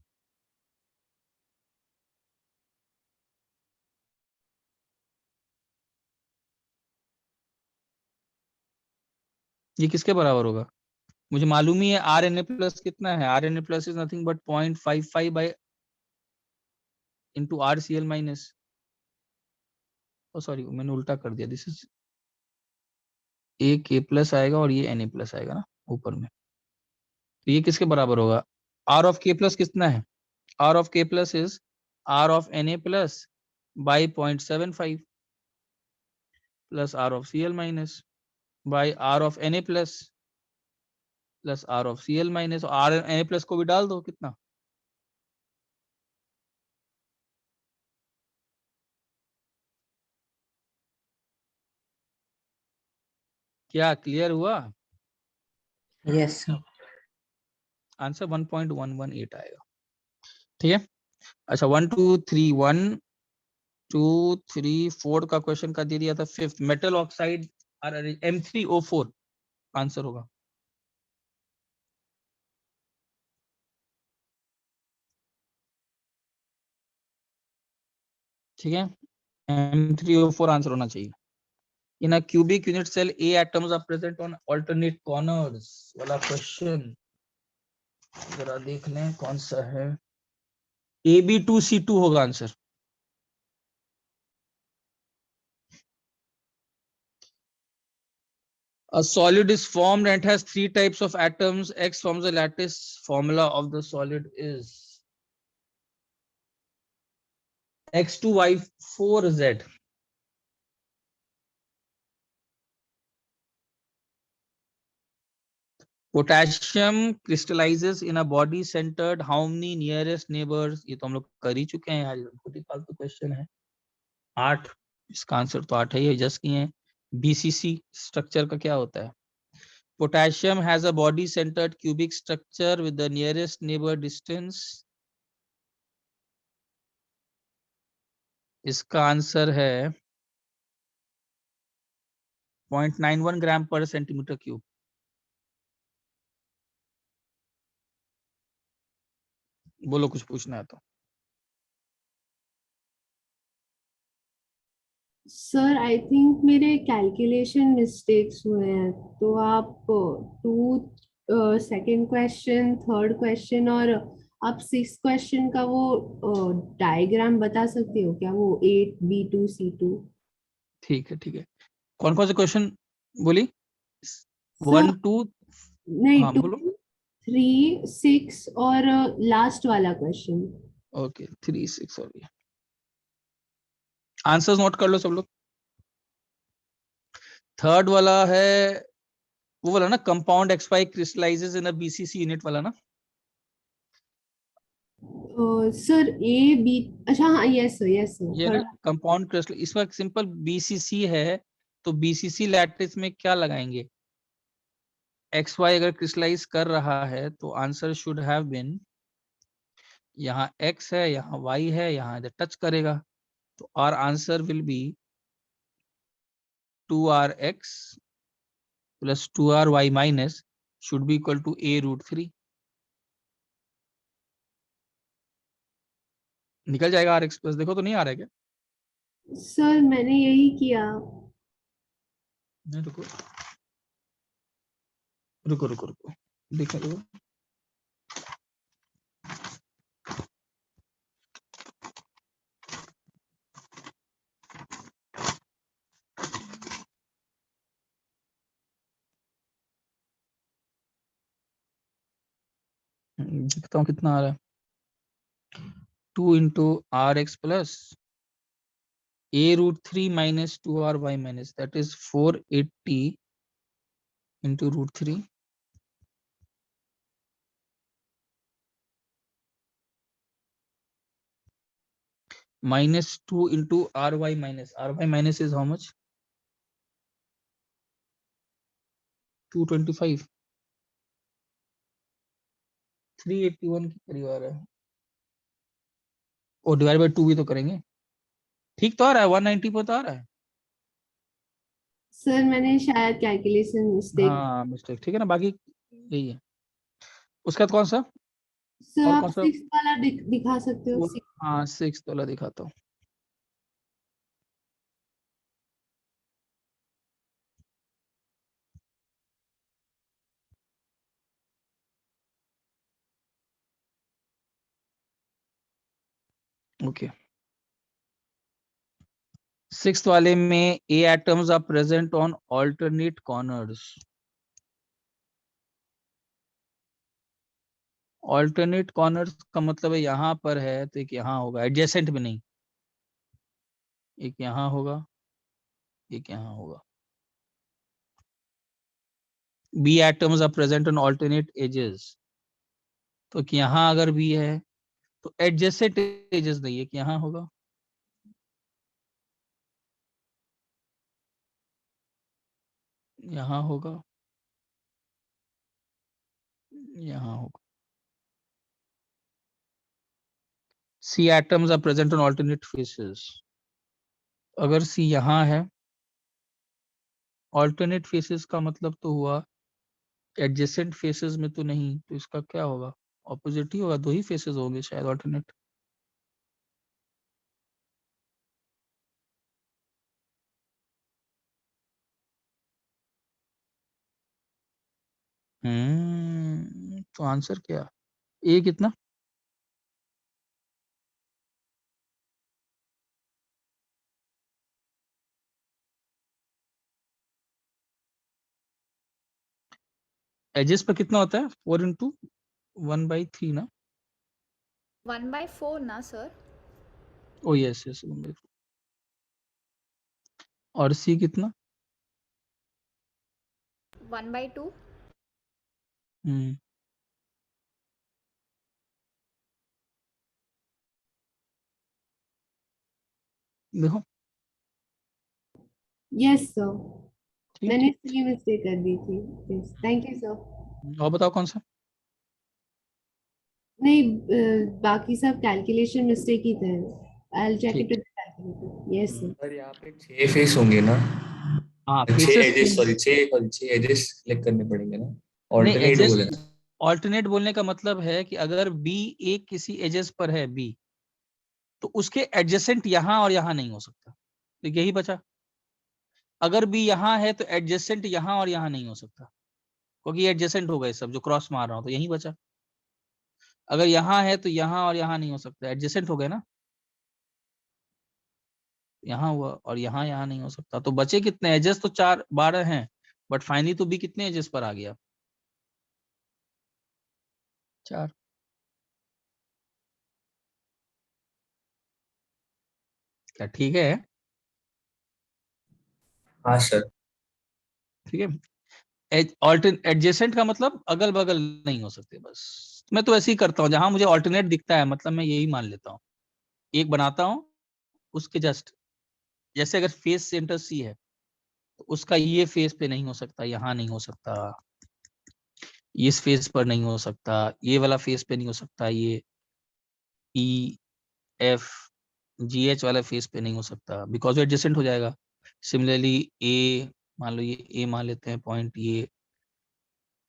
ये किसके बराबर होगा? मुझे मालूम ही है RNa प्लस कितना है, RNa plus is nothing but 0.55 by into RCl minus, oh sorry मैंने उल्टा कर दिया, दिस इज AK प्लस आएगा और ये Na प्लस आएगा ना ऊपर में, तो ये किसके बराबर होगा? R of K प्लस कितना है? R of K plus is R of Na plus by 0.75 plus R of Cl minus by R of Na plus R of Cl minus, R Na plus को भी डाल दो, कितना? क्या clear हुआ? Yes sir. Answer 1.118 आएगा। ठीक है, अच्छा 1 2 3 1 2 3 4 का क्वेश्चन का दे दिया था। Fifth metal oxide M3O4 answer होगा। ठीक है, M3O4 आंसर होना चाहिए। In a cubic unit cell, A atoms are present on alternate corners वाला क्वेश्चन जरा देख लें कौन सा है। AB2C2 होगा answer. A solid is formed and has 3 types of atoms. X forms the lattice. Formula of the solid is X2Y4Z. Potassium crystallizes in a body centered how many nearest neighbors? ये तो हम लोग कर ही चुके हैं यार, खुद ही फालतू क्वेश्चन है। 8, इसका आंसर तो 8 है, ये जस्ट किए हैं। BCC स्ट्रक्चर का क्या होता है? Potassium has a body centered cubic structure with the nearest neighbor distance. इसका आंसर है 0.91 ग्राम पर सेंटीमीटर क्यूब। बोलो कुछ पूछना है तो। सर आई थिंक मेरे कैलकुलेशन मिस्टेक्स हुए हैं, तो आप 2 सेकंड क्वेश्चन, थर्ड क्वेश्चन और आप 6 क्वेश्चन का वो डायग्राम बता सकते हो क्या, वो 8B2C2? ठीक है ठीक है, कौन कौन से क्वेश्चन बोली? 1 2 नहीं, हाँ 2 बोलो। 3 6 और लास्ट वाला क्वेश्चन। ओके 3 6 और ये आंसर्स नोट कर लो सब लोग। थर्ड वाला है वो वाला ना, कंपाउंड XY क्रिस्टलाइजेस इन अ BCC यूनिट वाला ना। सर ए बी, अच्छा हाँ, यस सर, यस ये ना सर। कंपाउंड क्रिस्टल, इसमें सिंपल BCC है, तो BCC लैटिस में क्या लगाएंगे? XY अगर क्रिस्टलाइज कर रहा है तो आंसर शुड हैव बीन, यहाँ X है, यहाँ Y है, यहाँ इधर टच करेगा, तो our answer will be 2RX plus 2RY minus should be equal to a root 3. निकल जाएगा RX प्लस, देखो तो नहीं आ रहा है क्या? सर मैंने यही किया। नहीं, रुको रुको रुको रुको, देखो रुको। देखता हूँ कितना आ रहा है। 2 into RX plus a root 3 minus 2RY minus, that is 480 into root 3 minus 2 into RY minus is how much? 225, 381 के करीब आ रहा है। और डिवाइड बाय 2 भी तो करेंगे, ठीक तो आ रहा है, 190 पर तो आ रहा है। सर मैंने शायद कैलकुलेशन मिस्टेक। हाँ मिस्टेक, ठीक है ना, बाकी यही है। उसके बाद कौन सा? सर और आप कौन सा? 6 वाला दिखा सकते हो। हाँ 6 वाला दिखाता हूँ। ओके, 6th वाले में A atoms are present on alternate corners. Alternate corners का मतलब है यहाँ पर है तो एक यहाँ होगा, एडजेसेंट में नहीं, एक यहाँ होगा, एक यहाँ होगा। B atoms are present on alternate edges, तो कि यहाँ अगर B है तो एडजेसेंट एजेस नहीं है कि यहाँ होगा, यहाँ होगा, यहाँ होगा। C atoms are present on alternate faces, अगर C यहाँ है, alternate faces का मतलब तो हुआ एडजेसेंट फेसेस में तो नहीं, तो इसका क्या होगा? ऑपोजिट ही होगा, 2 ही फेसेस होंगे शायद ऑल्टरनेट। तो आंसर क्या? ए कितना? एजेस पर कितना होता है? 4 into 1/3 ना? 1/4 ना सर? ओ यस यस 1/4। और सी कितना? 1/2। देखो यस सर, ठीक मैंने ठीक। सी मिस्टेक कर दी थी। Yes thank you sir. और बताओ कौन सा? नहीं बाकी सब कैलकुलेशन मिस्टेक ही थे। आई विल चेक ठीक। It with calculator. Yes sir. पर यहाँ पे 6 फेस होंगे ना? हाँ 6 faces edges, sorry 6 edges select करने पड़ेंगे ना? नहीं, ऑल्टरनेट एजेस बोले ना? ऑल्टरनेट बोलने का मतलब है कि अगर बी एक किसी एजेस पर है बी, तो उसके एडजेसेंट यहाँ और यहाँ नहीं हो सकता, तो यही बचा। अगर बी यहाँ है तो एडजेसेंट यहाँ और यहाँ नहीं हो सकता, क्योंकि एडजेसेंट हो गए सब, जो क्रॉस मार रहा हूं तो यही बचा। अगर यहाँ है तो यहाँ और यहाँ नहीं हो सकता, एडजेसेंट हो गए ना, यहाँ हुआ, और यहाँ यहाँ नहीं हो सकता, तो बचे कितने एजेस? तो 12 हैं, बट फाइनली तो बी कितने एजेस पर आ गया? 4। क्या ठीक है? हाँ सर। ठीक है। एडजेसेंट का मतलब अगल बगल नहीं हो सकते, बस मैं तो ऐसे ही करता हूँ, जहां मुझे ऑल्टरनेट दिखता है मतलब मैं यही मान लेता हूँ, एक बनाता हूँ उसके जस्ट, जैसे अगर फेस सेंटर सी है तो उसका ये फेस पे नहीं हो सकता, यहाँ नहीं हो सकता, इस फेस पर नहीं हो सकता, ये वाला फेस पे नहीं हो सकता, ये ई एफ जी एच वाला फेस पे नहीं हो सकता, बिकॉज वो एडजेसेंट हो जाएगा। सिमिलरली ए, मान लो ये ए मान लेते हैं पॉइंट, ये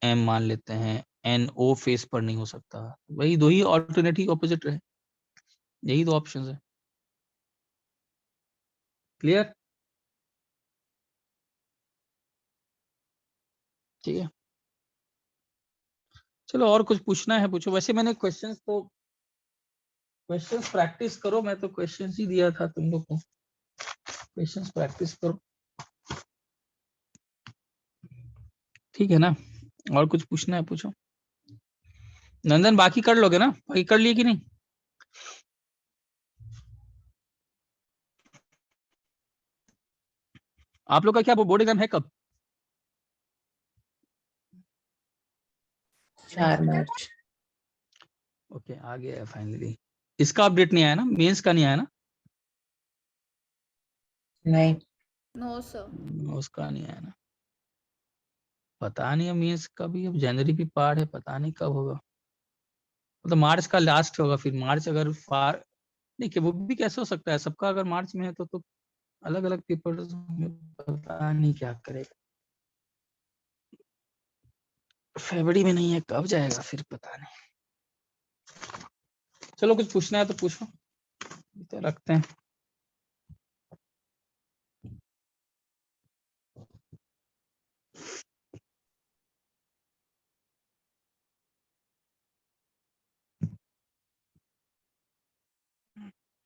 M मान लेते हैं, NO फेस पर नहीं हो सकता। वही दो ही ऑल्टरनेटिव ऑपोजिट रहे, यही दो ऑप्शंस है। क्लियर? ठीक है, चलो और कुछ पूछना है पूछो। वैसे मैंने क्वेश्चंस प्रैक्टिस करो, मैं तो क्वेश्चंस ही दिया था तुम लोग को, क्वेश्चंस प्रैक्टिस करो, ठीक है ना? और कुछ पूछना है पूछो। नंदन बाकी कर लोगे ना? बाकी कर लिए कि नहीं? आप लोग का क्या बोर्ड एग्जाम है कब? 4 मार्च। ओके, आ गया है फाइनली। इसका अपडेट नहीं आया ना? मेंस का नहीं आया ना? नहीं। No, sir. उसका नहीं आया ना? पता नहीं, अब मेंस का भी, अब जनवरी भी पार है, पता नहीं कब होगा। मतलब मार्च का लास्ट होगा, फिर मार्च अगर पार नहीं कि वो भी कैसे हो सकता है, सबका अगर मार्च में है तो अलग अलग पेपर, पता नहीं क्या करेगा। फरवरी में नहीं है, कब जाएगा फिर पता नहीं। चलो कुछ पूछना है तो पूछो, तो रखते हैं।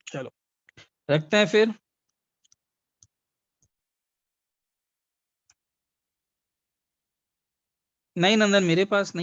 चलो रखते हैं फिर। नहीं नंदन, मेरे पास नहीं।